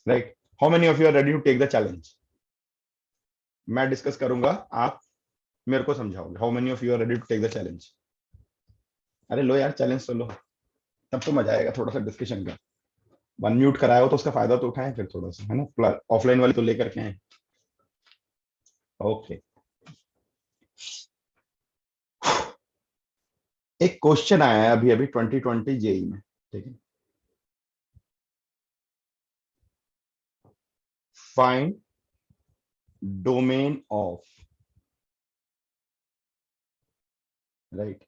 Right? How many of you are ready to take the challenge? मैं discuss करूंगा, आप मेरे को समझाओगे. How many of you are ready to take the challenge? अरे लो यार, चैलेंज तो लो, तब तो मजा आएगा थोड़ा सा डिस्कशन का. वन म्यूट कराया हो तो उसका फायदा तो उठाएं फिर थोड़ा सा, है ना? ऑफलाइन वाली तो लेकर के आए. ओके. एक क्वेश्चन आया है अभी अभी 2020 जेई में, ठीक है? Find domain of, right,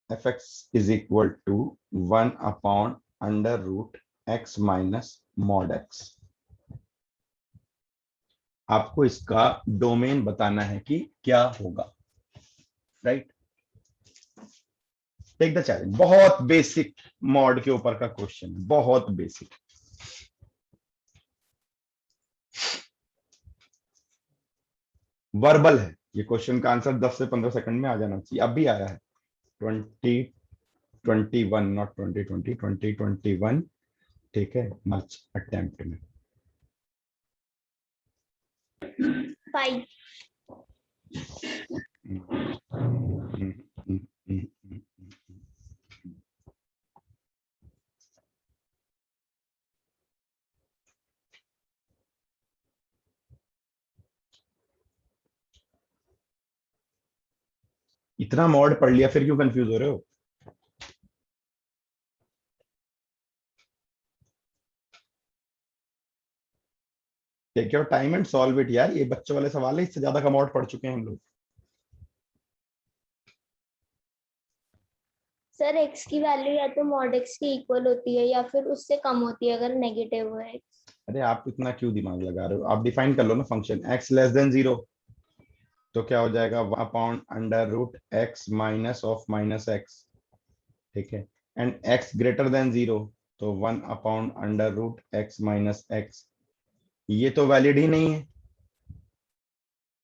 fx is equal to 1 upon under root x minus mod x. आपको इसका डोमेन बताना है कि क्या होगा, राइट? Take the challenge. बहुत बेसिक मॉड के ऊपर का क्वेश्चन है, बहुत बेसिक. वर्बल है ये क्वेश्चन का आंसर, 10 से 15 सेकंड में आ जाना चाहिए. अभी आया है 2021, नॉट 2020, 2021, ठीक है, मार्च अटेम्प्ट में. 5. इतना मॉड पढ़ लिया फिर क्यों कंफ्यूज हो रहे हो? Take your time and solve it यार. ये बच्चों वाले सवाल है, इससे ज्यादा का मॉड पढ़ चुके हैं हम लोग. सर x की वैल्यू या तो mod x के इक्वल होती है या फिर उससे कम होती है अगर नेगेटिव है x. अरे आप इतना क्यों दिमाग लगा रहे हो? आप डिफाइन कर लो ना फंक्शन x लेस देन 0, तो क्या हो जाएगा? Upon under root x minus of minus x, ठीक है? एंड x ग्रेटर देन 0, तो 1 upon under root x minus x. ये तो वैलिड ही नहीं है,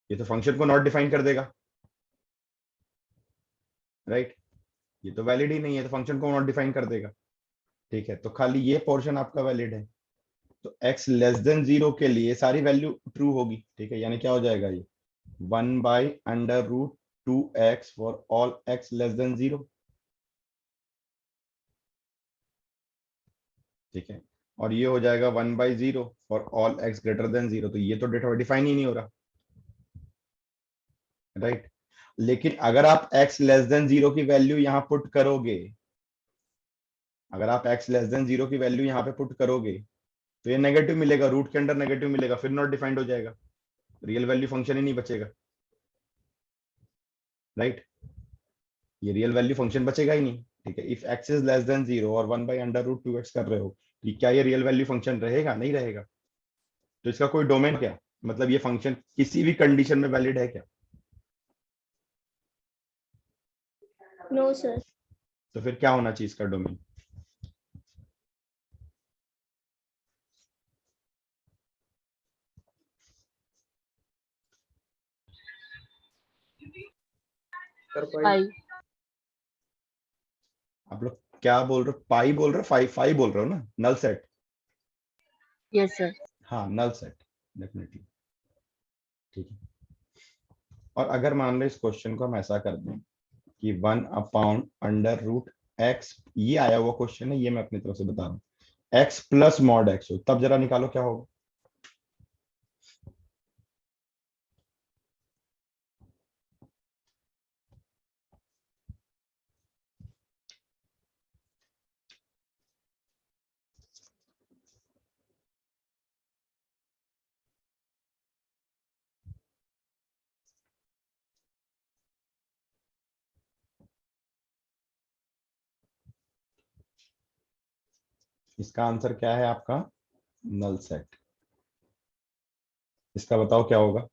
ये तो फंक्शन को नॉट डिफाइन कर देगा, राइट? ये तो वैलिड ही नहीं है, तो फंक्शन को नॉट डिफाइन कर देगा, ठीक है? तो खाली ये पोर्शन आपका वैलिड है. तो x लेस देन 0 के लिए सारी वैल्यू ट्रू होगी, ठीक है? यानी क्या हो जाएगा ये? 1 by under root 2x for all x less than 0, ठीक है? और ये हो जाएगा 1 बाई 0 for all x greater than 0. तो ये तो डिफाइन ही नहीं हो रहा, राइट? लेकिन अगर आप x लेस देन 0 की वैल्यू यहां पुट करोगे, अगर आप x लेस देन 0 की वैल्यू यहां पे पुट करोगे, तो ये नेगेटिव मिलेगा, रूट के अंदर नेगेटिव मिलेगा, फिर नॉट डिफाइंड हो जाएगा, रियल वैल्यू फंक्शन ही नहीं बचेगा, राइट? ये रियल वैल्यू फंक्शन बचेगा ही नहीं, ठीक है? If x is less than 0 और 1 बाई अंडर रूट 2x कर रहे हो, तो क्या ये रियल वैल्यू फंक्शन रहेगा? नहीं रहेगा. तो इसका कोई डोमेन क्या, मतलब ये फंक्शन किसी भी कंडीशन में वैलिड है क्या? No sir. तो फिर क्या होना चाहिए इसका डोमेन? पाई. आप लोग क्या बोल रहे हो? पाई बोल रहे हो? फाइव फाइव बोल रहे हो ना? Null set. Yes sir. हाँ, नल सेट, डेफिनेटली, ठीक है? और अगर मान लो इस क्वेश्चन को हम ऐसा कर दें कि 1 अपॉन अंडर रूट एक्स, ये आया हुआ क्वेश्चन है, ये मैं अपनी तरफ से बता रहा हूँ, एक्स प्लस मॉड एक्स हो, तब जरा निकालो क्या होगा. इसका आंसर क्या है आपका? Null set. इसका बताओ क्या होगा?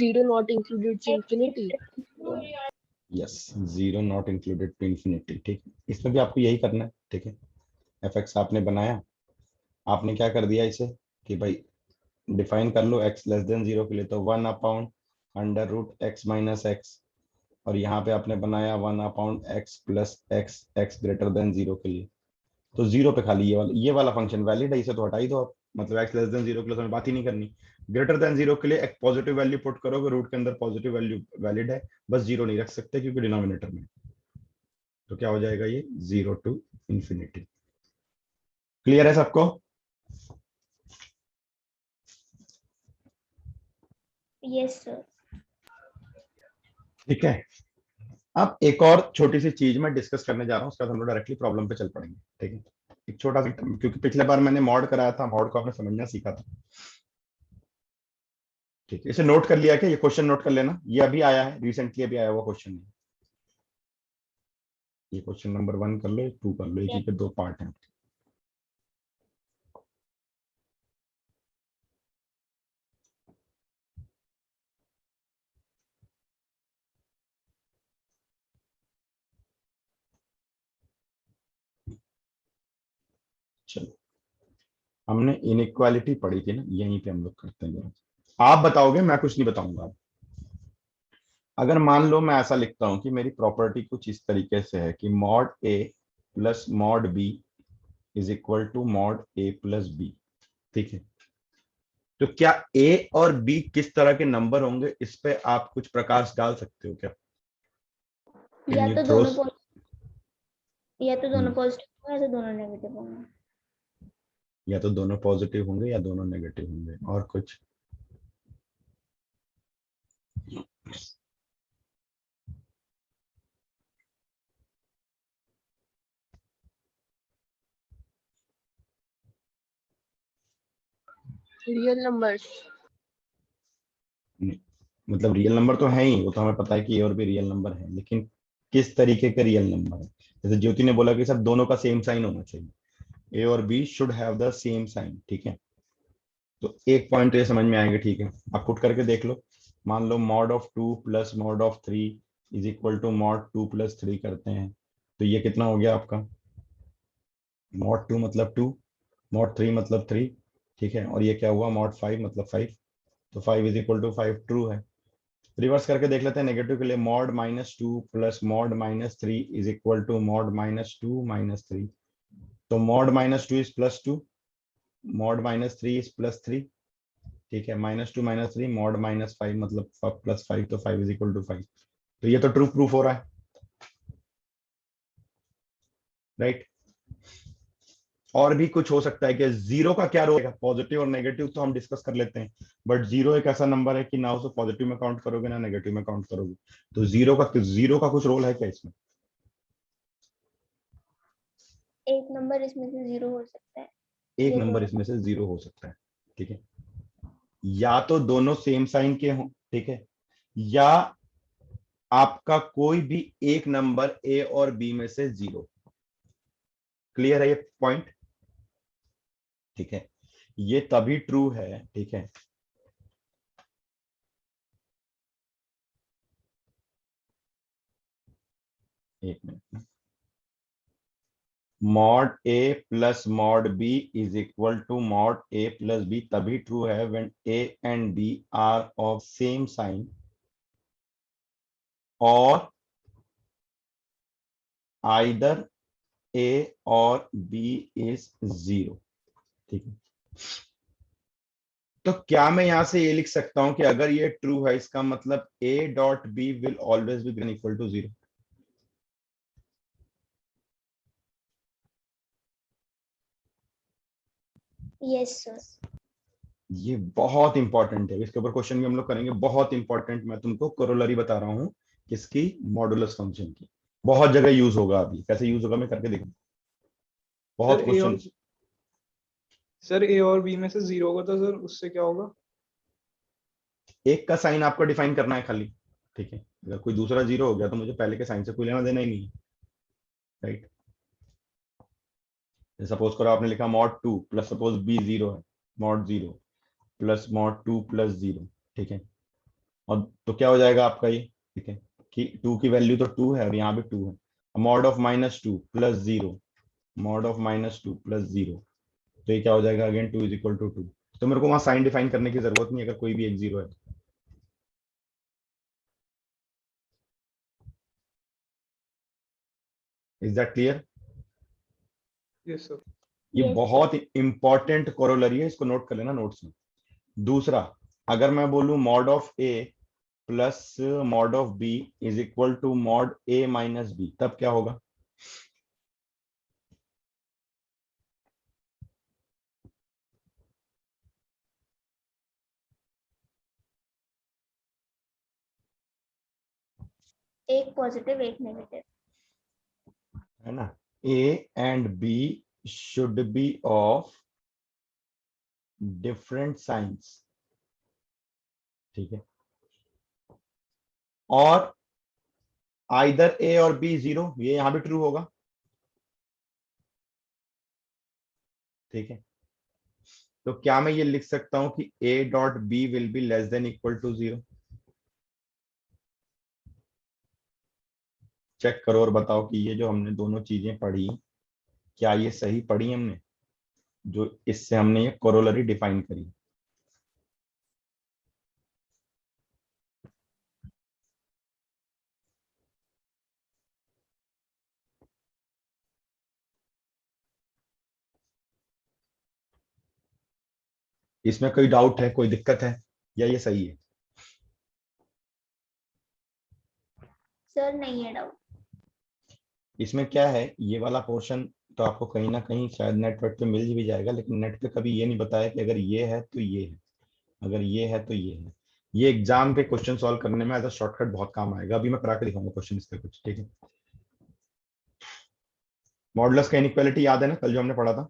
Zero not included to infinity. Yes, zero not included to infinity, ठीक. इसमें भी आपको यही करना है, ठीक है? एफ एक्स आपने बनाया, आपने क्या कर दिया इसे कि भाई डिफाइन कर लो x लेस देन 0 के लिए, तो 1 upon under root x minus x, और यहाँ पे आपने बनाया 1 upon x plus x, x greater than 0 के लिए। तो 0 पे खाली ये वाला फंक्शन वैलिड है, इसे तो हटा ही दो आप, मतलब x लेस देन 0 के लिए तो हमें बात ही नहीं करनी। ग्रेटर देन 0 के लिए एक पॉजिटिव वैल्यू पुट करोगे, रूट के अंदर पॉजिटिव वैल्यू वैलिड है, बस 0 नहीं रख सकते क्योंकि डिनोमिनेटर में। तो क्या हो जाएगा ये 0 टू इंफिनिटी। क्लियर है सबको? Yes sir. ठीक है, अब एक और छोटी सी चीज मैं डिस्कस करने जा रहा हूँ, उसके बाद हम लोग डायरेक्टली प्रॉब्लम पे चल पड़ेंगे। ठीक है, एक छोटा सा, क्योंकि पिछले बार मैंने मॉड कराया था, मॉड को आपने समझना सीखा था। ठीक है, इसे नोट कर लिया, क्या ये क्वेश्चन नोट कर लेना, ये अभी आया है, रिसेंटली अभी आया हुआ क्वेश्चन है। ये क्वेश्चन नंबर 1 कर लो, 2 कर लो, एक ही के 2 पार्ट हैं। चलो, हमने इनइक्वालिटी पढ़ी थी ना, यहीं पे हम लोग करते हैं जरा। आप बताओगे, मैं कुछ नहीं बताऊंगा। अगर मान लो मैं ऐसा लिखता हूं कि मेरी प्रॉपर्टी कुछ इस तरीके से है कि mod A plus mod B is equal to mod A plus B. ठीक है, तो क्या ए और बी किस तरह के नंबर होंगे, इस पे आप कुछ प्रकाश डाल सकते हो क्या? या कैन यू तो थ्रो? दोनों या तो दोनों पॉजिटिव होंगे या तो दोनों नेगेटिव होंगे। या तो दोनों पॉजिटिव होंगे या दोनों नेगेटिव होंगे, और कुछ? Real numbers. नहीं, मतलब रियल नंबर तो है ही, वो तो हमें पता है कि ए और बी रियल नंबर है, लेकिन किस तरीके के रियल नंबर है? जैसे ज्योति ने बोला कि सब दोनों का सेम साइन होना चाहिए, ए और B should have the same sign. ठीक है, तो एक पॉइंट ये समझ में आएंगे। ठीक है, आप पुट करके देख लो। मान लो mod of 2 plus mod of 3 is equal to mod 2 plus 3 करते हैं, तो ये कितना हो गया आपका? मॉड 2 मतलब 2, मॉड 3 मतलब 3। ठीक है, और ये क्या हुआ? मॉड 5 मतलब 5, तो 5 इज इक्वल टू 5 ट्रू है। रिवर्स करके देख लेते हैं नेगेटिव के लिए, mod minus 2 plus mod minus 3 is equal to mod minus 2 minus 3, तो mod minus 2 is plus 2, mod minus 3 is plus 3। ठीक है, माइनस 2 माइनस 3 मॉड माइनस 5 मतलब प्लस 5, तो 5 इज इक्वल टू 5। तो ये तो ट्रू प्रूफ हो रहा है, राइट? और भी कुछ हो सकता है कि जीरो का क्या रोल है? पॉजिटिव और नेगेटिव तो हम डिस्कस कर लेते हैं, बट जीरो एक ऐसा नंबर है कि ना उसे पॉजिटिव में काउंट करोगे ना नेगेटिव में काउंट करोगे, तो जीरो का कुछ रोल है क्या इसमें? एक नंबर इसमें से 0 हो सकता है। एक ये नंबर दोनों इसमें से 0 हो सकता है। ठीक है, या तो दोनों सेम साइन के हों, ठीक है, या आपका कोई भी एक नंबर ए और बी में से 0। क्लियर है ये पॉइंट? ठीक है, ये तभी ट्रू है। ठीक है, एक minute, mod A plus mod B is equal to mod A plus B तभी ट्रू है when A and B are of same sign और आइदर ए और बी इज 0। ठीक है, तो क्या मैं यहां से ये लिख सकता हूं कि अगर ये ट्रू है, इसका मतलब A dot B will always be greater equal to 0? Yes sir. ये बहुत इंपॉर्टेंट है, इसके ऊपर क्वेश्चन भी हम लोग करेंगे, बहुत इंपॉर्टेंट। मैं तुमको कोरोलरी बता रहा हूँ किसकी? मॉडुलस फंक्शन की। बहुत जगह यूज होगा, अभी कैसे यूज होगा मैं करके देखूंगा, बहुत क्वेश्चन। सर ए और बी में से 0 होगा तो सर उससे क्या होगा? एक का साइन आपको डिफाइन करना है खाली। ठीक है, अगर कोई दूसरा 0 हो गया तो मुझे पहले के साइन से कोई लेना देना ही नहीं है, राइट? सपोज करो आपने लिखा मॉड 2 प्लस, सपोज बी 0 है, मॉड 0 प्लस मॉड 2 प्लस 0। ठीक है, और तो क्या हो जाएगा आपका ये? ठीक है, कि 2 की वैल्यू तो 2 है और यहाँ भी 2 है। Mod of minus 2 plus 0, mod of minus 2 plus 0, तो ये क्या हो जाएगा? Again 2 is equal to 2। तो मेरे को वहां साइन डिफाइन करने की जरूरत नहीं अगर कोई भी एक जीरो है। Is that clear? Yes sir. ये Yes, बहुत इंपॉर्टेंट कोरोलरी है, इसको नोट कर लेना नोट्स में। दूसरा, अगर मैं बोलूं mod of A plus mod of B is equal to mod A minus B, तब क्या होगा? एक पॉजिटिव एक नेगेटिव। है ना? A and B should be of different signs, ठीक है, और आइदर ए और बी जीरो, ये यहां भी ट्रू होगा, ठीक है। तो क्या मैं ये लिख सकता हूं कि A dot B will be less than equal to zero? Check करो और बताओ कि ये जो हमने दोनों चीजें पढ़ी, क्या ये सही पढ़ी हमने, जो इससे हमने ये कोरोलरी डिफाइन करी? इसमें कोई डाउट है, कोई दिक्कत है, या ये सही है? सर नहीं है डाउट। इसमें क्या है, ये वाला पोर्शन तो आपको कहीं ना कहीं शायद नेटवर्क पे मिल भी जाएगा, लेकिन नेट पे कभी ये नहीं बताया कि अगर ये है तो ये है, अगर ये है तो ये है। ये एग्जाम पे क्वेश्चन सॉल्व करने में एज अ शॉर्टकट बहुत काम आएगा। अभी मैं करा के दिखाऊंगा क्वेश्चन इसका कुछ, ठीक है। मॉडुलस का इनइक्वालिटी याद है ना, कल जो हमने पढ़ा था?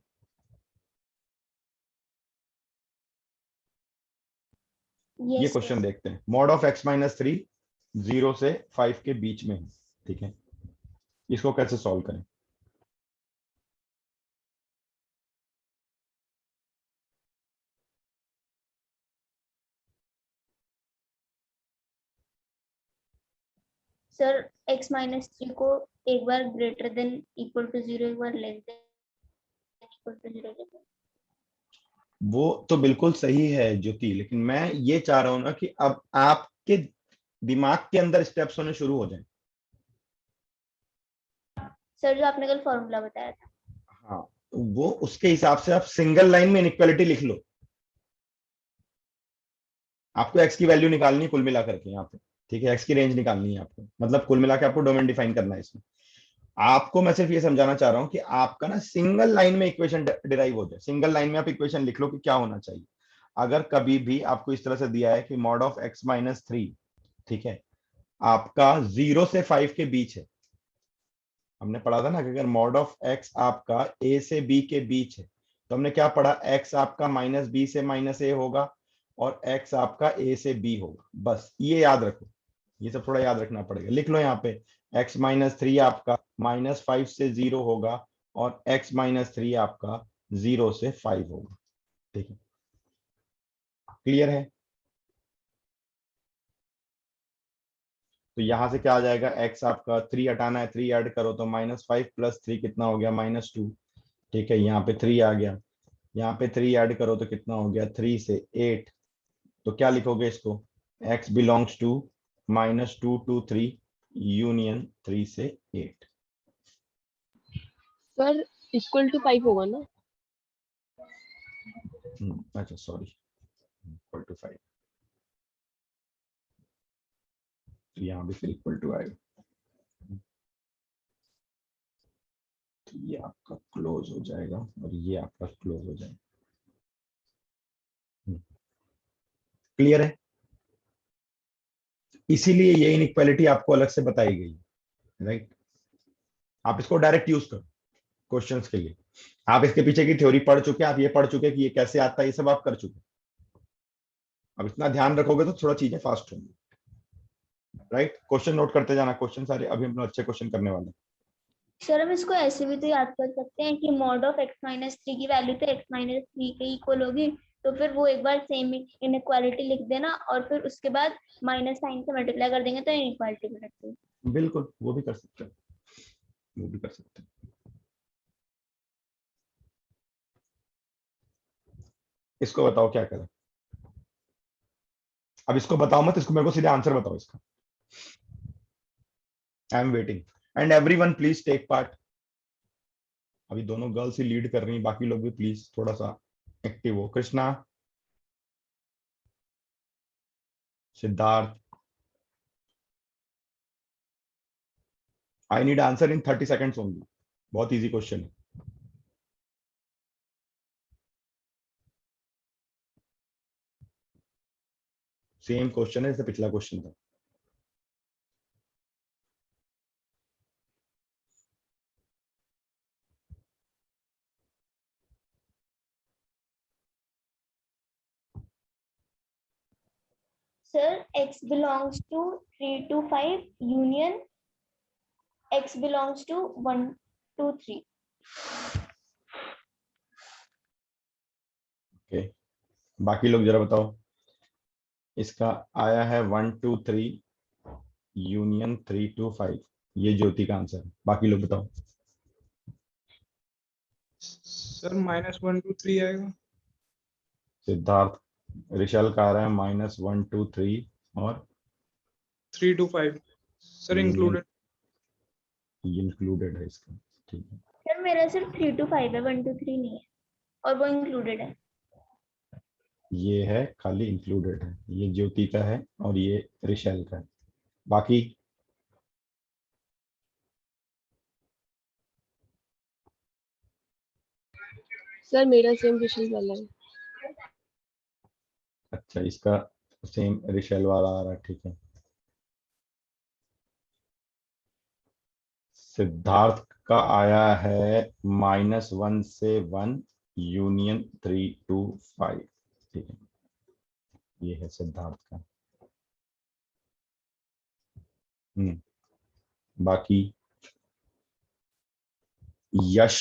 ये यस क्वेश्चन सर। देखते हैं। Mod of x minus three 0 से 5 के बीच में है, ठीक है, इसको कैसे सॉल्व करें? सर x-3 को एक बार ग्रेटर देन इक्वल टू 0, एक बार लेस देन इक्वल टू 0। वो तो बिल्कुल सही है ज्योति, लेकिन मैं ये चाह रहा हूं ना कि अब आपके दिमाग के अंदर स्टेप्स होने शुरू हो जाएं। सर जो आपने कल फॉर्मूला बताया था। हाँ, तो वो उसके हिसाब से आप सिंगल लाइन में इनइक्वालिटी लिख लो। आपको एक्स की वैल्यू निकालनी है कुल मिलाकर के यहाँ पे, ठीक है, एक्स की रेंज निकालनी है आपको, मतलब कुल मिला के आपको डोमेन डिफाइन करना है इसमें। आपको मैं सिर्फ ये समझाना चाह रहा हूँ कि आपका ना सिंगल लाइन में इक्वेशन डिराइव हो जाए, सिंगल लाइन में आप इक्वेशन लिख लो कि क्या होना चाहिए। अगर कभी भी आपको इस तरह से दिया है कि mod of x minus three, ठीक है, आपका 0 से 5 के बीच है, हमने पढ़ा था ना कि अगर मॉड ऑफ एक्स आपका ए से बी के बीच है, तो हमने क्या पढ़ा, एक्स आपका माइनस बी से माइनस ए होगा और एक्स आपका ए से बी होगा। बस ये याद रखो, ये सब थोड़ा याद रखना पड़ेगा। लिख लो यहाँ पे, एक्स माइनस थ्री आपका -5 से 0 होगा और एक्स माइनस थ्री आपका 0 से 5 होगा, ठीक है, क्लियर है? तो यहां से क्या आ जाएगा, एक्स आपका 3 हटाना है, 3 ऐड करो तो -5 प्लस 3 कितना हो गया, -2, ठीक है, यहाँ पे 3 आ गया, यहाँ पे 3 ऐड करो तो कितना हो गया, 3 से 8। तो क्या लिखोगे इसको, x belongs to -2 to 3 union 3 से 8। सर इक्वल टू 5 होगा ना? अच्छा सॉरी, इक्वल टू 5, तो यहाँ भी फिर इक्वल टू आएगा, तो ये आपका क्लोज हो जाएगा और ये आपका क्लोज हो जाएगा। क्लियर है? इसीलिए ये इनइक्वालिटी आपको अलग से बताई गई, राइट? आप इसको डायरेक्ट यूज करो क्वेश्चंस के लिए। आप इसके पीछे की थ्योरी पढ़ चुके, आप ये पढ़ चुके कि ये कैसे आता है, ये सब आप कर चुके। अब इतना ध्यान रखोगे तो थोड़ा चीजें फास्ट होंगी, राइट? क्वेश्चन नोट करते जाना, क्वेश्चन सारे अभी हम लोग अच्छे क्वेश्चन करने वाले हैं। सर हम इसको ऐसे भी तो याद कर सकते हैं कि मॉड ऑफ x-3 की वैल्यू तो x-3 के इक्वल होगी, तो फिर वो एक बार सेम इनइक्वालिटी लिख देना और फिर उसके बाद माइनस साइन से मल्टीप्लाई कर देंगे तो इनइक्वालिटी मिल जाती है। बिल्कुल, वो भी कर सकते हैं, वो भी कर सकते हैं। इसको बताओ क्या करें। अब इसको बताओ मत, इसको मेरे को सीधे आंसर बताओ इसका। I am waiting and everyone please take part. अभी दोनों गर्ल्स ही लीड कर रही हैं, बाकी लोग भी प्लीज थोड़ा सा एक्टिव हो। Krishna, Siddharth, I need answer in 30 seconds only. बहुत इजी क्वेश्चन है। सेम क्वेश्चन है जैसे पिछला क्वेश्चन था। Sir, X belongs to 3 to 5 union X belongs to 1 to 3. Okay, बाकी लोग जरा बताओ। इसका आया है 1 2 3 यूनियन 3 2 5। ये ज्योति का आंसर है। बाकी लोग बताओ। सर -1 2 3 आएगा। सिद्धार्थ, ऋषल का आ रहा है -1 2 3 और 3 to 5 sir union included. Included है इसका। ठीक है, सर मेरा सिर्फ 3 to 5 है, 1 to 3 नहीं है और वो इंक्लूडेड है। ये है खाली इंक्लूडेड है। ये ज्योति का है और ये ऋषल का है। बाकी सर मेरा सेम विशल वाला है। अच्छा, इसका सेम ऋषल वाला आ रहा है। ठीक है, सिद्धार्थ का आया है -1 से 1 यूनियन 3 to 5। ठीक है, ये है सिद्धार्थ का। बाकी यश,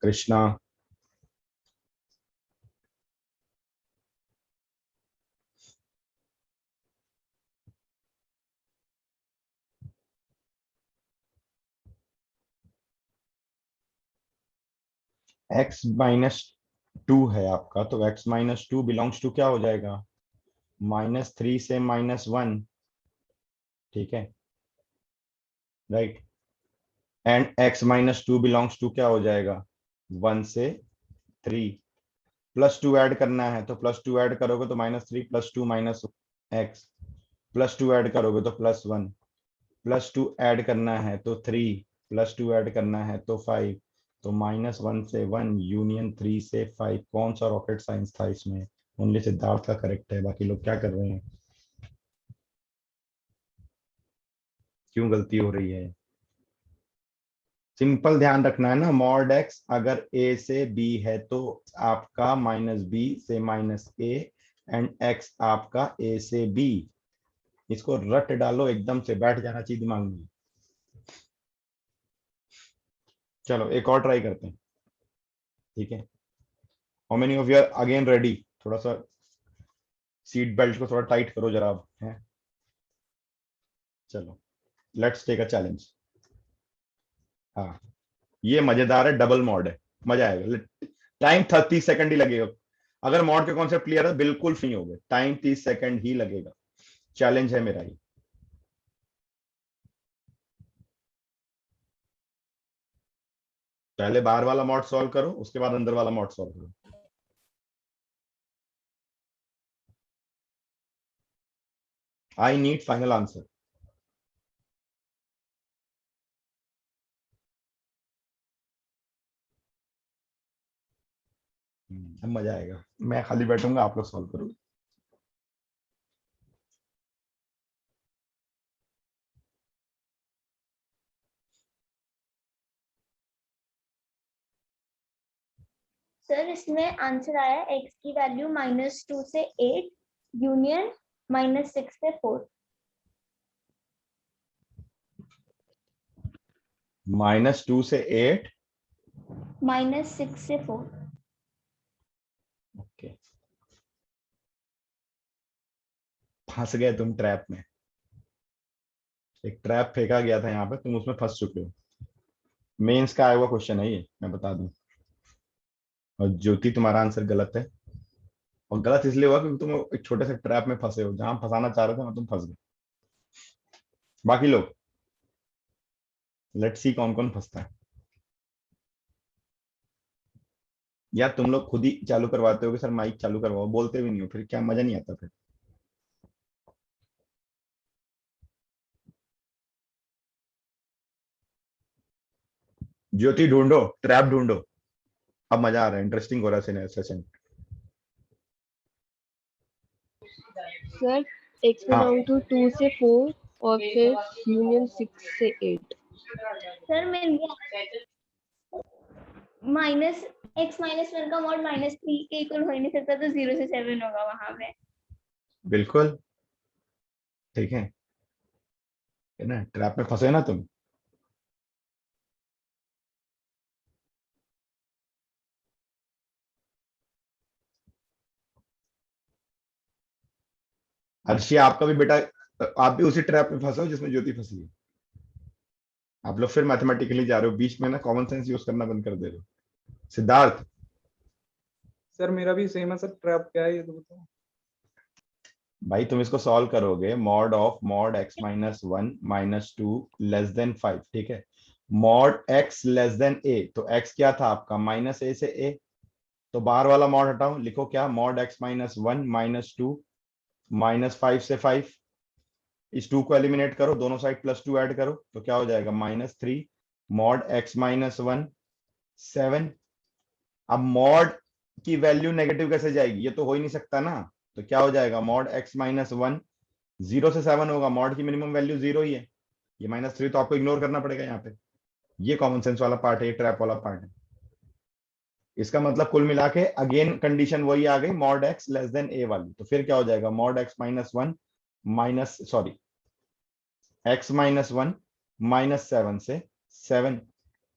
कृष्णा, x-2 है आपका, तो x-2 बिलोंग्स टू क्या हो जाएगा? -3 से -1। ठीक है, right. And x-2 belongs to क्या हो जाएगा? 1 से 3। +2 ऐड करना है तो +2 ऐड करोगे तो -3 +2 -x, +2 ऐड करोगे तो +1, +2 ऐड करना है तो 3, +2 ऐड करना है तो 5। तो -1 से 1 यूनियन 3 से 5। कौन सा रॉकेट साइंस था इसमें? ओनली सिद्धार्थ का करेक्ट है। बाकी लोग क्या कर रहे हैं? क्यों गलती हो रही है? सिंपल ध्यान रखना है ना, मॉड x अगर a से b है तो आपका -b से -a एंड x आपका a से b। इसको रट डालो, एकदम से बैठ जाना चाहिए दिमाग में। चलो एक और ट्राई करते हैं। ठीक है, how many of you are again ready? थोड़ा सा सीट बेल्ट को थोड़ा टाइट करो जरा अब, है। चलो लेट्स टेक अ चैलेंज। हाँ, ये मजेदार है, डबल मॉड है, मजा आएगा। टाइम 30 सेकंड ही लगेगा। अगर मॉड के कॉन्सेप्ट क्लियर है बिल्कुल फ्री हो गए, टाइम 30 सेकंड ही लगेगा। चैलेंज है मेरा ये। पहले बाहर वाला मॉड सॉल्व करो, उसके बाद अंदर वाला मॉड सॉल्व करो। I need final answer. अब मजा आएगा, मैं खाली बैठूंगा, आप लोग सॉल्व करोगे। सर इसमें आंसर आया x की वैल्यू -2 से 8 यूनियन -6 से 4। -2 से 8 -6 से 4। ओके, फंस गए तुम ट्रैप में। एक ट्रैप फेंका गया था यहाँ पे, तुम उसमें फंस चुके हो। मेंस का आया हुआ क्वेश्चन है ये, मैं बता दूं। और ज्योति तुम्हारा आंसर गलत है, और गलत इसलिए हुआ क्योंकि तुम एक छोटे से ट्रैप में फंसे हो, जहां फंसाना चाह रहे थे वहां तुम फंस गए। बाकी लोग लेट्स सी कौन कौन फंसता है। या तुम लोग खुद ही चालू करवाते हो कि सर माइक चालू करवाओ, बोलते भी नहीं हो, फिर क्या मजा नहीं आता फिर। ज्योति ढूंढो, ट्रैप ढूंढो, अब मजा आ रहा है, इंटरेस्टिंग हो रहा है सेशन। सर x हाँ बिलोंग टू 2 से 4 और फिर यूनियन 6 से 8। सर मिल गया। माइनस x-1 का मॉड -3 के इक्वल हो ही नहीं सकता, तो 0 से 7 होगा वहां पे। बिल्कुल ठीक है ना, ट्रैप में फंसे ना तुम। अर्शी आपका भी बेटा, आप भी उसी ट्रैप में फंसे हो जिसमें ज्योति फंसी है। आप लोग फिर मैथमेटिकली जा रहे हो, बीच में ना कॉमन सेंस यूज करना बंद कर दे रहे हो। सिद्धार्थ, सर मेरा भी सेम है सर, ट्रैप क्या है ये तो बताओ। भाई तुम इसको सॉल्व करोगे, mod of mod x-1 -2 less then 5, ठीक है। Mod x less than a, तो x क्या था आपका, -a से a, तो बाहर वाला मॉड हटाओ, लिखो क्या, मॉड x-1 -2 -5 से 5। इस 2 को एलिमिनेट करो, दोनों साइड +2 ऐड करो, तो क्या हो जाएगा, -3 मॉड x-1 7। अब मॉड की वैल्यू नेगेटिव कैसे जाएगी, ये तो हो ही नहीं सकता ना, तो क्या हो जाएगा, मॉड x-1 0 से 7 होगा, मॉड की मिनिमम वैल्यू 0 ही है, ये -3 तो आपको इग्नोर करना पड़ेगा यहाँ पे। ये कॉमन सेंस वाला पार्ट है, ये ट्रैप वाला पार्ट है। इसका मतलब कुल मिला के अगेन कंडीशन वही आ गई, mod x less than a वाली, तो फिर क्या हो जाएगा, मॉड x-1 x-1 -7 से 7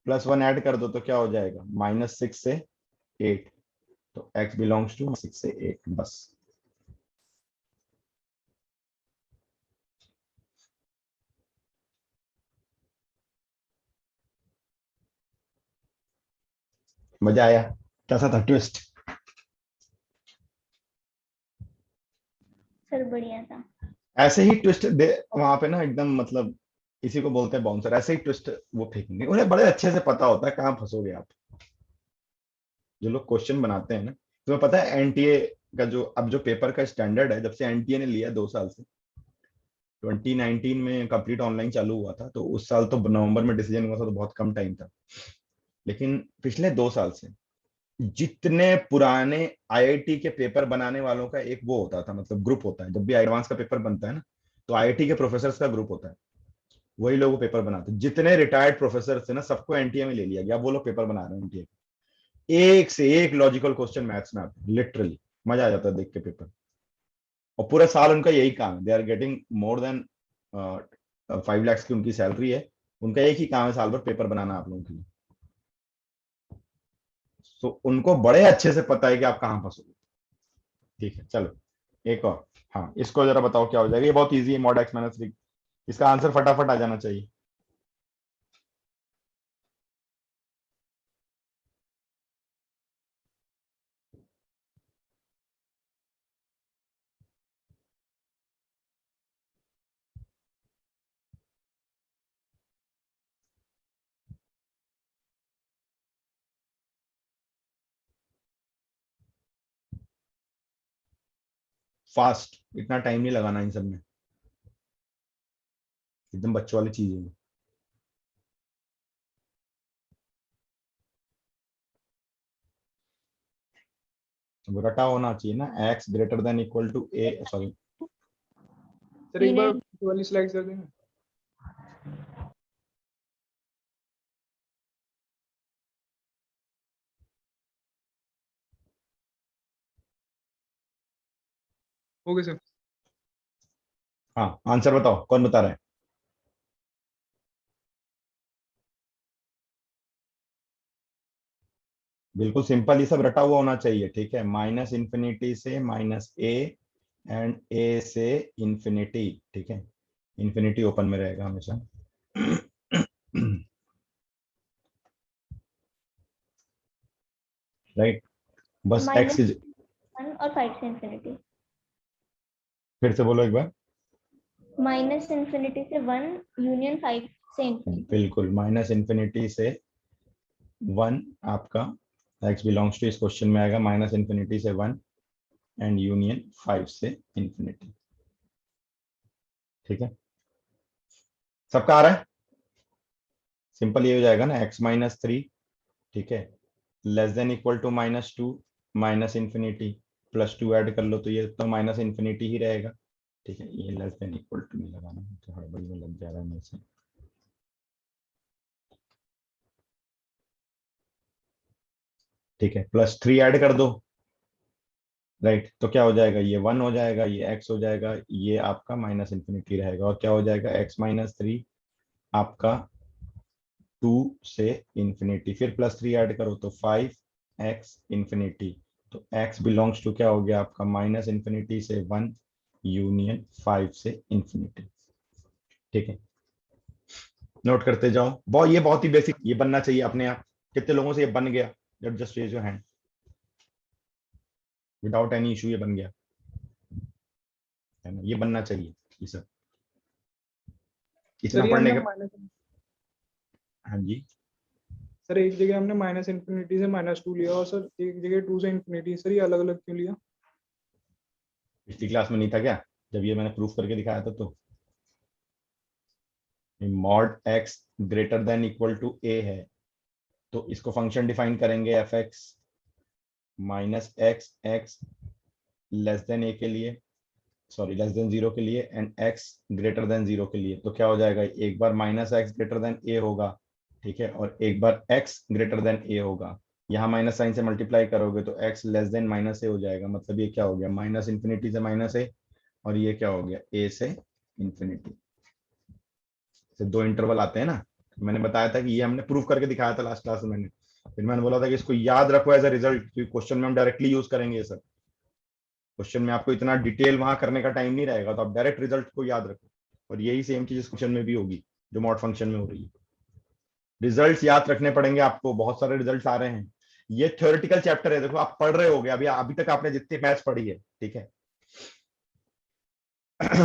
+1 ऐड कर दो, तो क्या हो जाएगा, -6 से 8, तो x बिलोंग्स टू 6 से 8 बस। मजा आया, कैसा था ट्विस्ट। सर बढ़िया था। ऐसे ही ट्विस्ट दे वहां पे ना, एकदम मतलब इसी को बोलते हैं बाउंसर, ऐसे ही ट्विस्ट वो फेंकेंगे, उन्हें बड़े अच्छे से पता होता है कहाँ फंसोगे आप। जो लोग क्वेश्चन बनाते हैं ना, तुम्हें पता है एनटीए का जो अब जो पेपर का स्टैंडर्ड है, जब से एनटीए ने लिया 2 साल से, 2019 में कंप्लीट ऑनलाइन चालू हुआ था, तो उस साल तो नवंबर में डिसीजन हुआ था, तो बहुत कम टाइम था। लेकिन पिछले 2 साल से जितने पुराने आईआईटी के पेपर बनाने वालों का एक वो होता था, मतलब ग्रुप होता है, जब भी एडवांस का पेपर बनता है ना, तो आईआईटी के प्रोफेसर का ग्रुप होता है, वही लोग पेपर बनाते हैं। जितने रिटायर्ड प्रोफेसर थे ना, सबको एनटीए में ले लिया गया, वो लोग पेपर बना रहे हैं एनटीए। एक से एक लॉजिकल क्वेश्चन मैथ्स में आते हैं, लिटरली मजा आ जाता है देख के पेपर। और पूरे साल उनका यही काम है, they are getting more than 5 lakh की उनकी सैलरी है, उनका एक ही काम है साल भर पेपर बनाना आप लोगों के लिए। तो उनको बड़े अच्छे से पता है कि आप कहाँ फंसोगे। ठीक है चलो, एक और, हाँ इसको जरा बताओ क्या हो जाएगा, ये बहुत इजी है, मॉड x-3, इसका आंसर फटाफट आ जाना चाहिए। फास्ट, इतना टाइम नहीं लगाना इन सब में, एकदम बच्चों वाली चीज है। वो रटा होना चाहिए ना, x greater than equal to a, sorry. Sir एक बार वाली स्लाइड कर देंगे। Okay sir. हाँ आंसर बताओ, कौन बता रहा है। बिल्कुल सिंपल, ये सब रटा हुआ होना चाहिए, ठीक है, -∞ से -a एंड a से इंफिनिटी, ठीक है, इंफिनिटी ओपन में रहेगा हमेशा। राइट बस x माइनस 1 और 5 से इंफिनिटी। फिर से बोलो एक बार। माइनस इंफिनिटी से 1 यूनियन 5 से इंफिनिटी। बिल्कुल, माइनस इंफिनिटी से 1 आपका x बिलोंग्स टू इस क्वेश्चन में आएगा माइनस इंफिनिटी से 1 एंड यूनियन 5 से इंफिनिटी। ठीक है, सबका आ रहा है? सिंपल ये हो जाएगा ना, x-3, ठीक है, less than equal to -2 minus infinity plus 2 add कर लो तो ये तो माइनस इंफिनिटी ही रहेगा। ठीक है, ये लेस देन इक्वल टू नहीं लगाना है तो हड़बड़ी में लग जा रहा है मेरे से। ठीक है, +3 ऐड कर दो, राइट, तो क्या हो जाएगा, ये 1 हो जाएगा, ये x हो जाएगा, ये आपका माइनस इंफिनिटी रहेगा, और क्या हो जाएगा x-3 आपका 2 से इंफिनिटी, फिर +3 ऐड करो तो 5x इंफिनिटी, तो x बिलोंग्स टू क्या हो गया आपका माइनस इंफिनिटी से 1 यूनियन 5 से इंफिनिटी। ठीक है, नोट करते जाओ। ये बहुत ही बेसिक, ये बनना चाहिए अपने आप। कितने लोगों से ये बन गया? Just raise your hand. Without any issue ये बन गया है ना, ये बनना चाहिए ये सब इतना सर ये पढ़ने हमने के। माइनस, हाँ जी, सर एक जगह हमने माइनस इंफिनिटी से -2 लिया और सर एक जगह 2 से इंफिनिटी, सर ये अलग अलग क्यों लिया? पिछली क्लास में नहीं था क्या जब ये मैंने प्रूफ करके दिखाया था? तो mod x greater than equal to a है तो इसको फंक्शन डिफाइन करेंगे f(x) minus x less than a के लिए, सॉरी लेस देन 0 के लिए, एंड x ग्रेटर देन 0 के लिए। तो क्या हो जाएगा, एक बार -x ग्रेटर देन a होगा, ठीक है, और एक बार x ग्रेटर देन a होगा। यहाँ माइनस साइन से मल्टीप्लाई करोगे तो x लेस देन -a हो जाएगा, मतलब ये क्या हो गया माइनस इंफिनिटी से -a, और ये क्या हो गया a से इंफिनिटी से। दो इंटरवल आते हैं ना, मैंने बताया था कि ये हमने प्रूफ करके दिखाया था लास्ट क्लास में मैंने। फिर मैंने बोला था कि इसको याद रखो एज अ रिजल्ट, क्योंकि क्वेश्चन में हम डायरेक्टली यूज करेंगे ये सब। क्वेश्चन में आपको इतना डिटेल वहां करने का टाइम नहीं रहेगा, तो आप डायरेक्ट रिजल्ट को याद रखो, और यही सेम चीज इस क्वेश्चन में भी होगी जो मॉड फंक्शन में हो रही है। रिजल्ट्स याद रखने पड़ेंगे आपको, बहुत सारे रिजल्ट्स आ रहे हैं। ये थ्योरेटिकल चैप्टर है, देखो आप पढ़ रहे होगे अभी अभी तक आपने जितनी मैथ्स पढ़ी है, ठीक है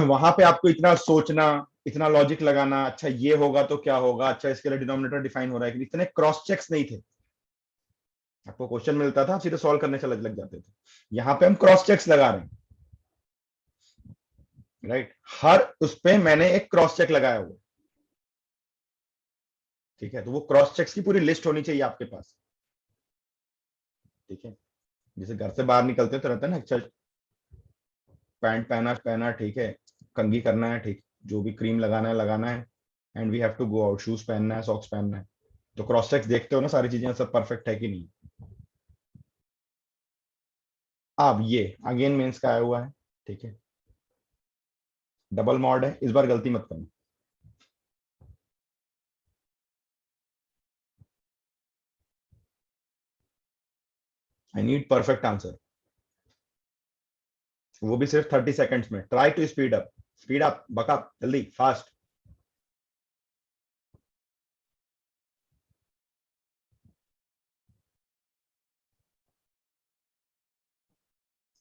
वहां पे आपको इतना सोचना, इतना लॉजिक लगाना, अच्छा ये होगा तो क्या होगा, अच्छा इसके लिए डिनोमिनेटर डिफाइन हो रहा है, कि इतने क्रॉस चेक्स नहीं थे। आपको क्वेश्चन मिलता था, आप सीधे सॉल्व करने से लग जाते थे। यहाँ पे हम क्रॉस चेक्स लगा रहे हैं, राइट, हर उस पे मैंने एक क्रॉस चेक लगाया हुआ, ठीक है, तो वो क्रॉस चेक्स की पूरी लिस्ट होनी चाहिए आपके पास। ठीक है, जैसे घर से बाहर निकलते तो रहता है ना, अच्छा पैंट पहना पहना, ठीक है, कंघी करना है, ठीक, जो भी क्रीम लगाना है, and we have to go out, shoes पहनना है, सॉक्स पहनना है, तो क्रॉस चेक देखते हो ना, सारी चीजें सब परफेक्ट है कि नहीं। अब ये अगेन मेंस का आया हुआ है, ठीक है, डबल मॉड है, इस बार गलती मत करना। आई नीड परफेक्ट आंसर, वो भी सिर्फ 30 सेकंड्स में। Try to speed up buck up, जल्दी fast.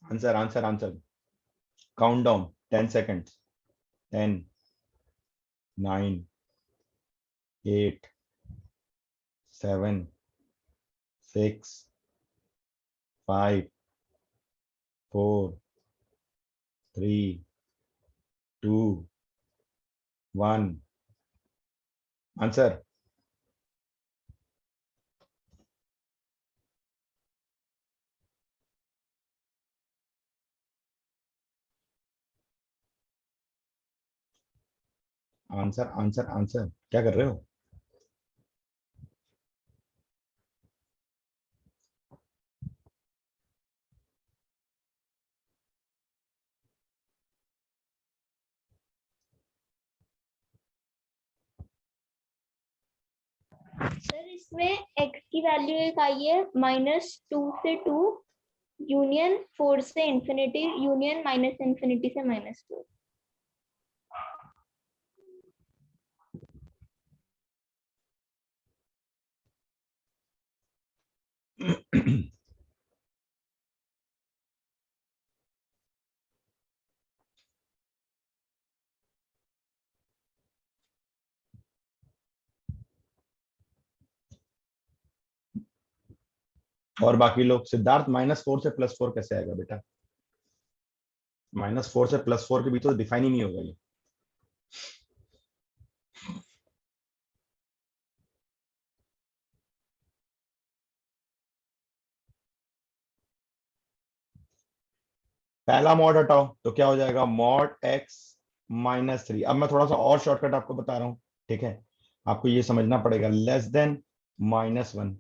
Answer count down 10 seconds, 10, 9, 8, 7, 6, 5, 4, 3, 2, 1, answer. Answer क्या कर रहे हो? सर इसमें x की वैल्यू एक आई है -2 से 2 यूनियन 4 से इंफिनिटी यूनियन माइनस इंफिनिटी से -2। और बाकी लोग, सिद्धार्थ -4 से +4 कैसे आएगा बेटा? -4 से +4 के बीच तो डिफाइन ही नहीं होगा ये। पहला मॉड हटाओ तो क्या हो जाएगा, मॉड x -3। अब मैं थोड़ा सा और शॉर्टकट आपको बता रहा हूं, ठीक है, आपको ये समझना पड़ेगा, लेस देन -1,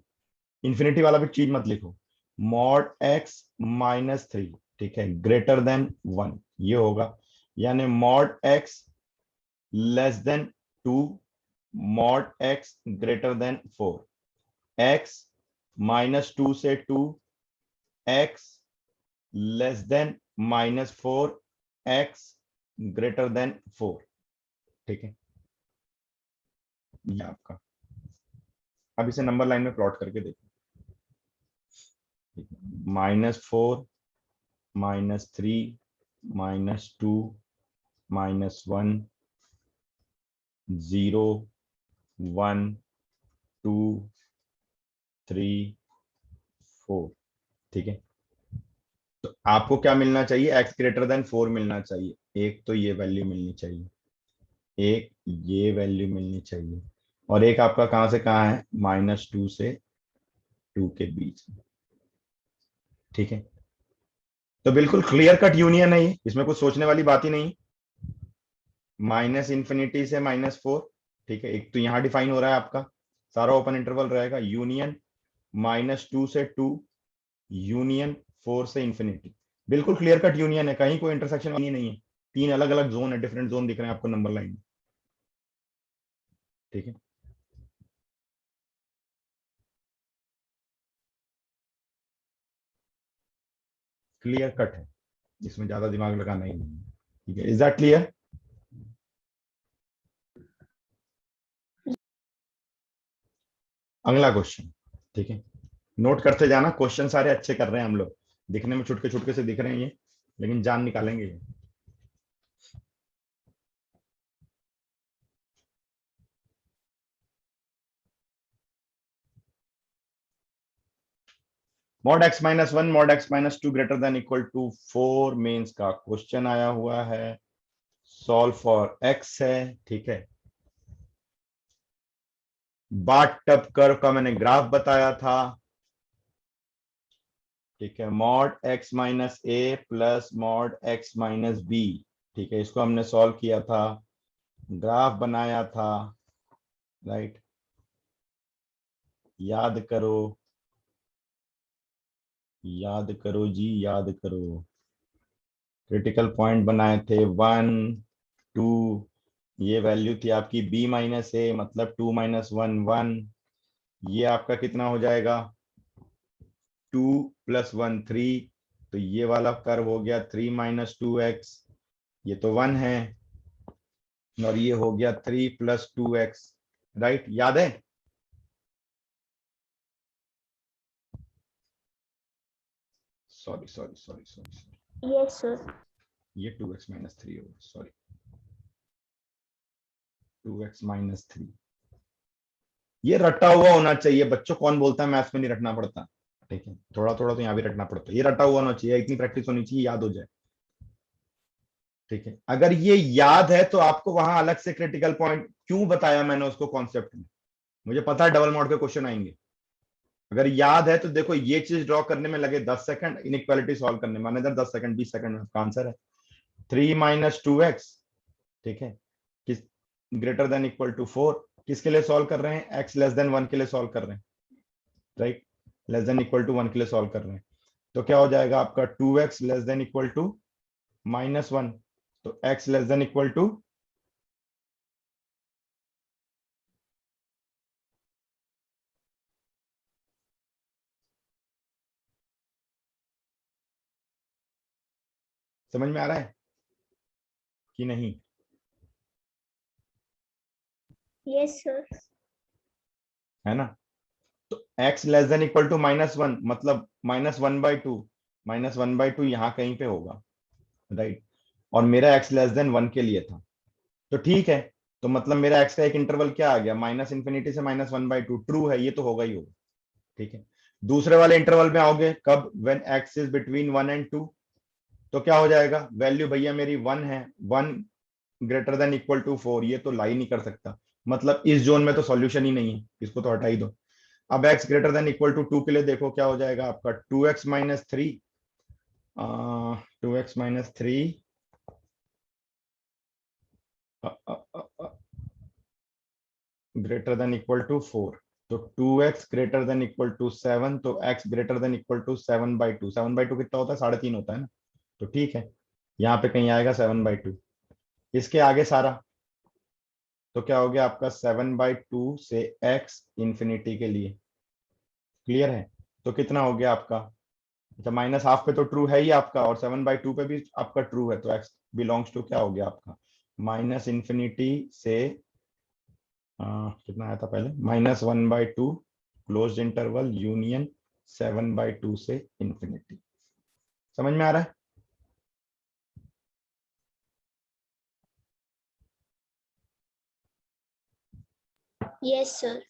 इंफिनिटी वाला भी चीज मत लिखो, मॉड x -3, ठीक है, ग्रेटर देन 1 ये होगा, यानी mod x less then 2, mod x greater then 4, x -2 से 2, x less then -4, x greater then 4, ठीक है, ये आपका। अब इसे नंबर लाइन में प्लॉट करके देखो, -4, -3, -2, -1, 0, 1, 2, 3, 4, ठीक है। तो आपको क्या मिलना चाहिए, x ग्रेटर देन 4 मिलना चाहिए, एक तो ये वैल्यू मिलनी चाहिए, एक ये वैल्यू मिलनी चाहिए, और एक आपका कहां से कहां है, -2 से 2 के बीच, ठीक है। तो बिल्कुल क्लियर कट यूनियन है ये, इसमें कुछ सोचने वाली बात ही नहीं, -∞ से -4, ठीक है, एक तो यहां डिफाइन हो रहा है आपका, सारा ओपन इंटरवल रहेगा, यूनियन -2 से 2, यूनियन 4 से इंफिनिटी, बिल्कुल क्लियर कट यूनियन है, कहीं कोई इंटरसेक्शन नहीं है, 3 अलग अलग जोन है, डिफरेंट जोन दिख रहे हैं आपको नंबर लाइन में, ठीक है। क्लियर कट है, इसमें ज्यादा दिमाग लगाना ही नहीं, ठीक है, इज दैट क्लियर? अगला क्वेश्चन, ठीक है, नोट करते जाना, क्वेश्चन सारे अच्छे कर रहे हैं हम लोग, दिखने में छुटके छुटके से दिख रहे हैं ये, लेकिन जान निकालेंगे ये। Mod x -1 mod x -2 greater than equal to 4 mains का क्वेश्चन आया हुआ है, सॉल्व फॉर x है, ठीक है, बाट टप कर्व का मैंने ग्राफ बताया था, ठीक है, mod x -a plus mod x -b, ठीक है, इसको हमने सॉल्व किया था, ग्राफ बनाया था, राइट, याद करो, याद करो जी, याद करो, क्रिटिकल पॉइंट बनाए थे 1, 2, ये वैल्यू थी आपकी b -a मतलब 2 - 1 1, ये आपका कितना हो जाएगा 2 + 1 3, तो ये वाला कर्व हो गया 3 - 2x, ये तो 1 है, और ये हो गया 3 + 2x, राइट, याद है? Sorry sorry sorry sorry, yes sir. ये 2x - 3 होगा, सॉरी 2x - 3, ये रटा हुआ होना चाहिए बच्चों, कौन बोलता है मैथ्स में नहीं रटना पड़ता, ठीक है, थोड़ा थोड़ा तो यहाँ भी रटना पड़ता है, ये रटा हुआ होना चाहिए, इतनी प्रैक्टिस होनी चाहिए, याद हो जाए, ठीक है। अगर ये याद है तो आपको वहां अलग से क्रिटिकल पॉइंट क्यों बताया मैंने उसको कॉन्सेप्ट में, मुझे पता है डबल मॉड के क्वेश्चन आएंगे, अगर याद है तो देखो ये चीज ड्रॉ करने में लगे 10 सेकंड, इनइक्वालिटी सॉल्व करने में मैंने 10 सेकंड 20 सेकंड में, आपका आंसर है 3 - 2x, ठीक है, किस ग्रेटर देन इक्वल टू 4, किसके लिए सॉल्व कर रहे हैं, x लेस देन 1 के लिए सॉल्व कर रहे हैं, right, less than equal to 1 के लिए सॉल्व कर रहे हैं, तो क्या हो जाएगा आपका 2x less than equal to -1, तो x less than equal to, समझ में आ रहा है कि नहीं? Yes sir. है ना, तो x less than equal to -1 मतलब -1/2, -1/2 यहाँ कहीं पे होगा, राइट, और मेरा x लेस देन 1 के लिए था, तो ठीक है, तो मतलब मेरा x का एक इंटरवल क्या आ गया, -∞ से -1/2, ट्रू है, ये तो होगा ही होगा, ठीक है, दूसरे वाले इंटरवल में आओगे कब, when x is between 1 and 2, तो क्या हो जाएगा, वैल्यू भैया मेरी 1 है, 1 ग्रेटर देन इक्वल टू 4, ये तो लाई नहीं कर सकता, मतलब इस जोन में तो सॉल्यूशन ही नहीं है, इसको तो हटा ही दो। अब x greater than equal to 2 के लिए देखो क्या हो जाएगा आपका, 2x minus 3, 2x minus 3 greater than equal to 4, तो 2x greater than equal to 7, तो x greater than equal to 7/2, 7/2 कितना होता है, 3.5 होता है ना, तो ठीक है, यहाँ पे कहीं आएगा 7/2, इसके आगे सारा तो क्या हो गया आपका 7/2 से x इंफिनिटी के लिए, क्लियर है, तो कितना हो गया आपका, अच्छा माइनस हाफ पे तो ट्रू है ही आपका, और 7/2 पे भी आपका ट्रू है, तो x बिलोंग्स टू क्या हो गया आपका, माइनस इंफिनिटी से कितना आया था पहले, -1/2 क्लोज इंटरवल यूनियन 7/2 से इंफिनिटी, समझ में आ रहा है। Yes sir.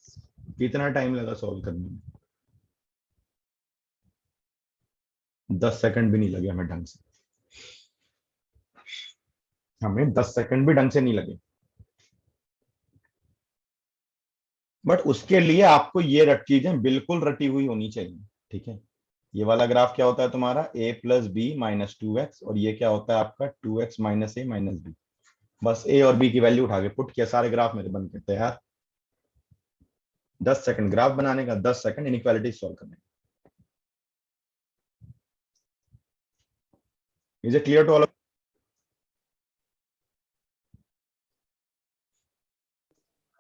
कितना टाइम लगा सॉल्व करने में, 10 सेकंड भी नहीं लगे हमें ढंग से, हमें 10 सेकंड भी ढंग से नहीं लगे, बट उसके लिए आपको ये चीजें बिल्कुल रटी हुई होनी चाहिए, ठीक है। ये वाला ग्राफ क्या होता है तुम्हारा, a plus B minus 2x, और ये क्या होता है आपका 2x माइनस ए माइनस बी, बस a और b की वैल्यू उठा के पुट किया, सारे ग्राफ मेरे बन के तैयार। 10 सेकंड ग्राफ बनाने का, 10 सेकंड इनइक्वालिटी सॉल्व करने का। Is it clear to all?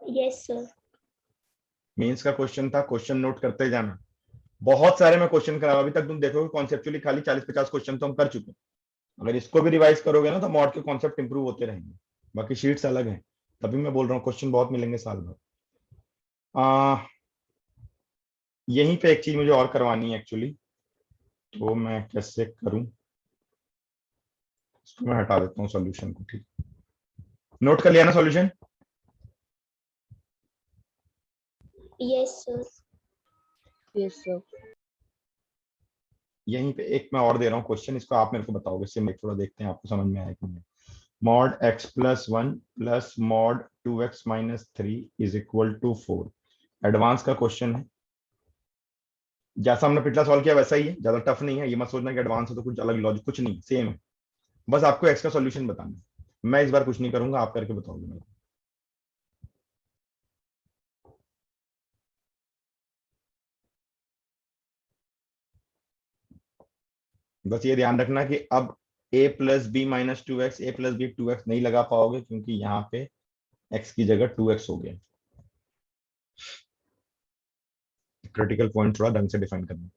Yes sir. Mains का क्वेश्चन था, क्वेश्चन नोट करते जाना, बहुत सारे मैं क्वेश्चन कराया, अभी तक तुम देखोगे कॉन्सेप्चुअली खाली 40-50 क्वेश्चन तो हम कर चुके हैं, अगर इसको भी रिवाइज करोगे ना तो मॉड के कॉन्सेप्ट इंप्रूव होते रहेंगे, बाकी शीट्स अलग हैं, तभी मैं बोल रहा हूँ क्वेश्चन बहुत मिलेंगे साल भर। यहीं पे एक चीज मुझे और करवानी है एक्चुअली, तो मैं कैसे करूं, इसको मैं हटा देता हूँ सॉल्यूशन को, ठीक, नोट कर लिया ना solution, yes sir. Yes, sir. यहीं पे एक मैं और दे रहा हूँ क्वेश्चन, इसको आप मेरे को बताओगे, इससे थोड़ा देखते हैं आपको समझ में आया कि नहीं। Mod x+1 plus mod 2x-3 is equal to 4, advance का क्वेश्चन है, जैसा हमने पिछला सॉल्व किया वैसा ही है, ज्यादा टफ नहीं है, ये मत सोचना कि एडवांस है तो कुछ अलग लॉजिक, कुछ नहीं, सेम है, बस आपको x का सॉल्यूशन बताना है, मैं इस बार कुछ नहीं करूंगा, आप करके बताओगे मेरे को। बस ये ध्यान रखना कि अब a plus B minus 2x, a plus B 2x नहीं लगा पाओगे, क्योंकि यहाँ पे x की जगह 2x हो गया, क्रिटिकल पॉइंट थोड़ा ढंग से डिफाइन करना।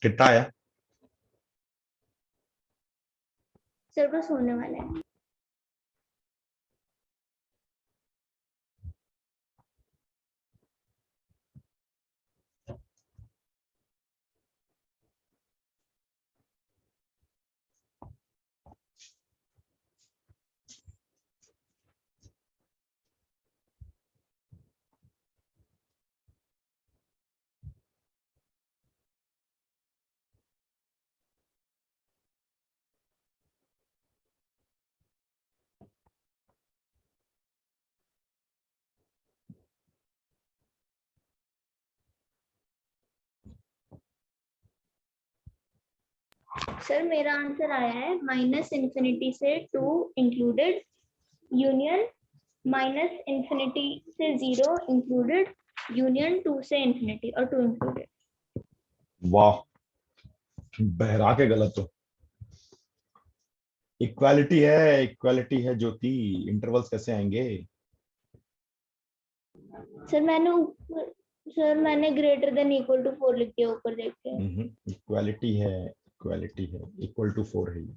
कितना आया, सर बस होने वाला है। सर मेरा आंसर आया है माइनस इन्फिनिटी से 2 इंक्लूडेड, यूनियन माइनस इन्फिनिटी से 0 इंक्लूडेड, यूनियन 2 से इन्फिनिटी और 2 इंक्लूडेड। वाह, बहरा के गलत हो। इक्वालिटी है, इक्वालिटी है ज्योति, इंटरवल्स कैसे आएंगे? सर मैंने ग्रेटर देन इक्वल टू 4 लिख दिया ऊपर देख के। इक्वालिटी है, इक्वालिटी है, इक्वल टू 4 है ये।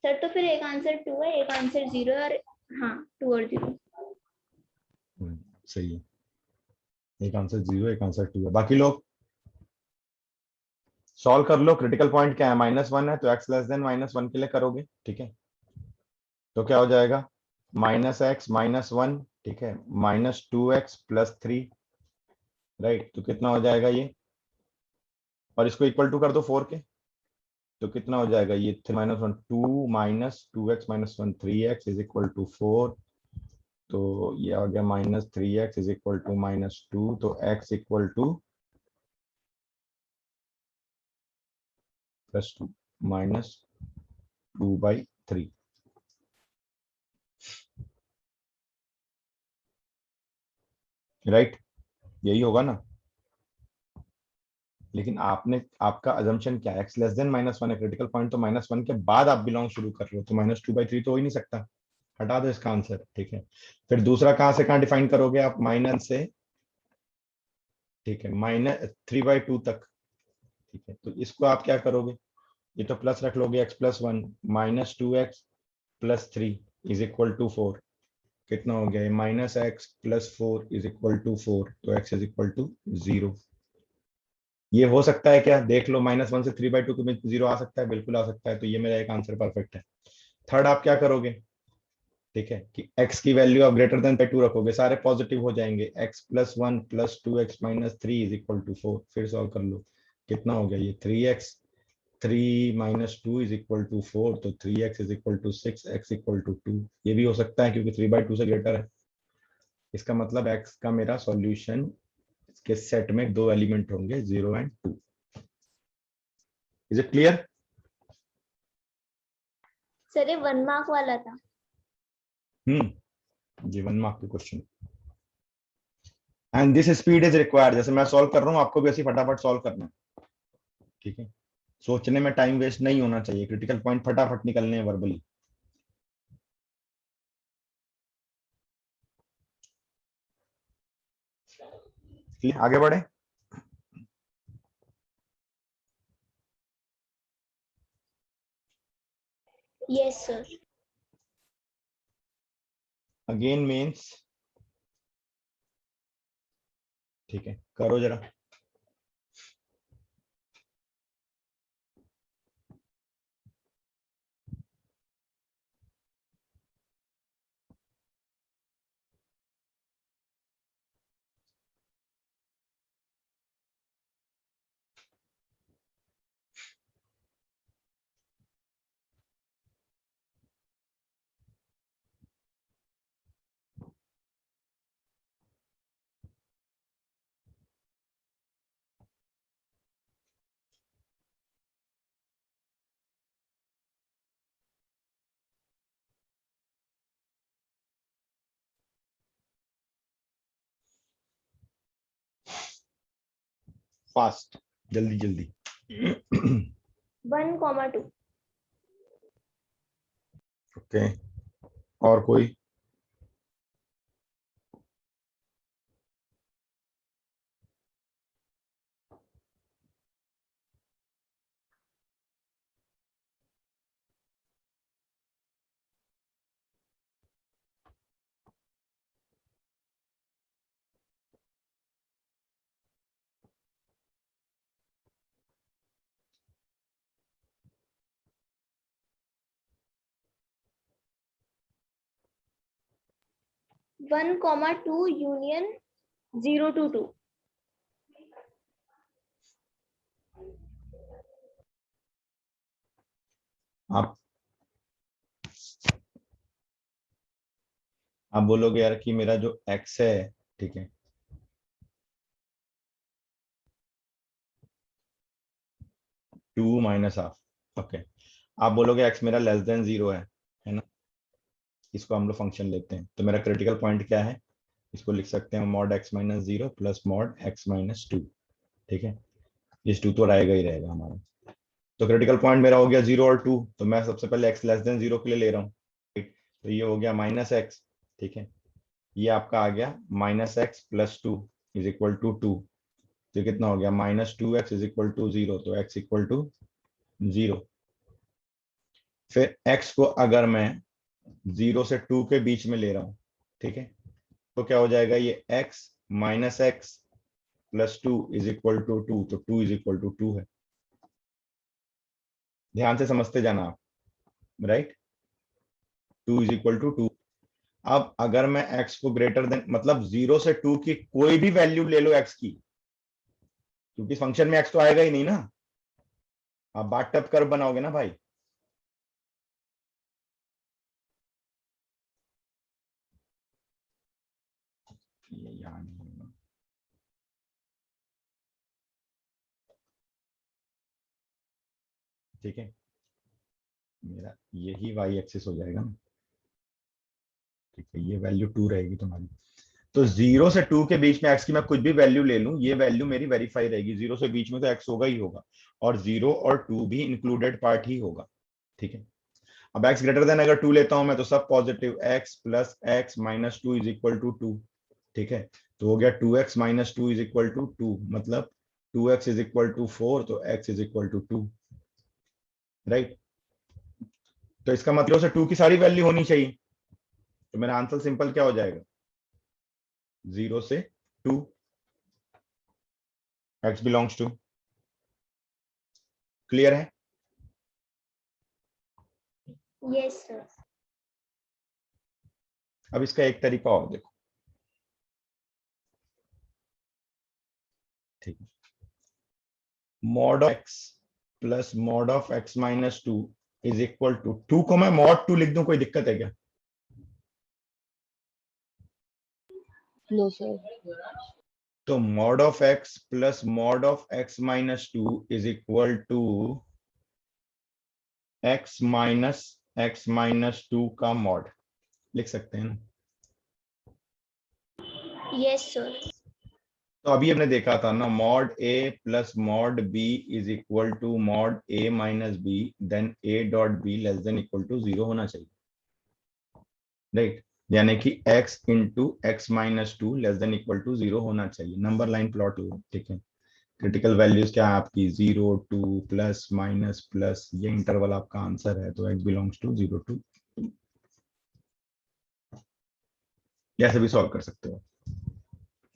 सर तो फिर एक आंसर 2 है, एक आंसर 0 है, और हाँ 2 और 0। सही है, एक आंसर 0, एक आंसर 2 है। बाकी लोग सॉल्व कर लो। क्रिटिकल पॉइंट क्या है? -1 है, तो x लेस देन -1 के लिए करोगे, ठीक है। तो क्या हो जाएगा? -x -1, ठीक है, -2x + 3, राइट। तो कितना हो जाएगा ये? और इसको इक्वल टू कर दो 4 के, तो कितना हो जाएगा ये? 3 - 1 2 -2x -1 3x = 4। तो ये आ गया -3x = -2, तो x = +2 -2/3, राइट। यही होगा ना। लेकिन आपका अजम्पशन क्या है? x लेस देन -1 है, क्रिटिकल पॉइंट तो -1 के बाद आप बिलोंग शुरू कर रहे हो, तो -2/3 तो हो ही नहीं सकता। हटा दो इसका आंसर, ठीक है। फिर दूसरा कहां से कहां डिफाइन करोगे आप? माइनस से, ठीक है, -3/2 तक, ठीक है। तो इसको आप क्या करोगे? ये तो प्लस रख लोगे, x + 1 -2x + 3 = 4। कितना हो गया? -x + 4 = 4, तो x = 0। ये हो सकता है क्या? देख लो, -1 से 3/2 के बीच 0 आ सकता है, बिल्कुल आ सकता है। तो ये मेरा एक आंसर परफेक्ट है। थर्ड आप क्या करोगे? ठीक है, कि x की वैल्यू आप ग्रेटर देन 2 रखोगे, सारे पॉजिटिव हो जाएंगे। x + 1 + 2x - 3 = 4। फिर सॉल्व कर लो, कितना हो गया ये? 3x, 3 - 2 = 4, तो 3x = 6, x = 2। ये भी हो सकता है क्योंकि 3/2 से ग्रेटर है। इसका मतलब x का मेरा सॉल्यूशन के सेट में 2 एलिमेंट होंगे, 0 और 2। Is it clear? सर ये 1 मार्क वाला था। जी, 1 मार्क के question. And this speed is required. जैसे मैं सॉल्व कर रहा हूँ, आपको भी ऐसे फटाफट सॉल्व करना है, ठीक है। सोचने में टाइम वेस्ट नहीं होना चाहिए, क्रिटिकल पॉइंट फटाफट निकलने हैं वर्बली। आगे बढ़े। Yes sir. अगेन मीन्स, ठीक है, करो जरा। फास्ट, जल्दी जल्दी। 1,2। ओके, और कोई? One comma two union 0 to 2। आप आप बोलोगे यार कि मेरा जो x है, ठीक है, 2 माइनस हाफ। ओके, आप बोलोगे x मेरा लेस देन 0 है ना, इसको हम लोग फंक्शन लेते हैं, तो मेरा क्रिटिकल पॉइंट क्या है, इसको लिख सकते हैं mod x minus 0 plus mod x minus 2। ठीक है, इस 2 तो रहेगा ही रहेगा हमारा। तो क्रिटिकल पॉइंट मेरा हो गया 0 और 2, तो मैं सबसे पहले x लेस देन 0 के लिए ले रहा हूँ। तो ये हो गया माइनस एक्स। ठीक है, ये आपका आ गया minus x plus 2 is equal to 2। तो कितना हो गया, minus 2x is equal to 0, तो x इक्वल टू 0। फिर x को अगर मैं 0 से 2 के बीच में ले रहा हूं, ठीक है, तो क्या हो जाएगा, ये x minus x plus 2 is equal to 2, तो 2 इज इक्वल टू 2 है। ध्यान से समझते जाना आप, राइट। 2 is equal to 2। अब अगर मैं x को ग्रेटर देन, मतलब 0 से 2 की कोई भी वैल्यू ले लो x की, क्योंकि फंक्शन में x तो आएगा ही नहीं ना, आप बात टप कर्व बनाओगे ना भाई। ये यहाँ नहीं होगा, ठीक है, मेरा यही y एक्सिस हो जाएगा ना। ठीक है, ये वैल्यू 2 रहेगी तुम्हारी। तो 0 से 2 के बीच में x की मैं कुछ भी वैल्यू ले लूं, ये वैल्यू मेरी वेरीफाई रहेगी। 0 से बीच में तो x होगा ही होगा, और 0 और 2 भी इंक्लूडेड पार्ट ही होगा। ठीक है, अब x ग्रेटर देन अगर 2 लेता हूं मैं, तो सब positive, x plus x minus 2 is equal to 2। ठीक है, तो हो गया 2x minus 2 is equal to 2, मतलब 2x इज इक्वल टू 4, तो x is equal to 2, right. तो इसका मतलब से 2 की सारी वैल्यू होनी चाहिए, तो मेरा आंसर सिंपल क्या हो जाएगा, 0 से 2 x बिलोंग्स टू। क्लियर है? Yes sir. अब इसका एक तरीका और देखो, ठीक है, mod of x plus mod of x minus 2 is equal to 2 को मैं मॉड 2 लिख दूं, कोई दिक्कत है क्या? No sir. तो mod of x plus mod of x minus 2 is equal to x minus 2 का मॉड लिख सकते हैं ना। Yes sir. तो अभी हमने देखा था ना, mod a plus mod b is equal to mod a minus b, then a dot b less than equal to 0 होना चाहिए, राइट। यानी कि x into x minus 2 less than equal to 0 होना चाहिए। नंबर लाइन प्लॉट हो, ठीक है। Critical values क्या है आपकी, 0 2 प्लस माइनस प्लस, ये इंटरवल आपका आंसर है, तो x बिलोंग्स टू 0 टू, ऐसे भी सॉल्व कर सकते हो।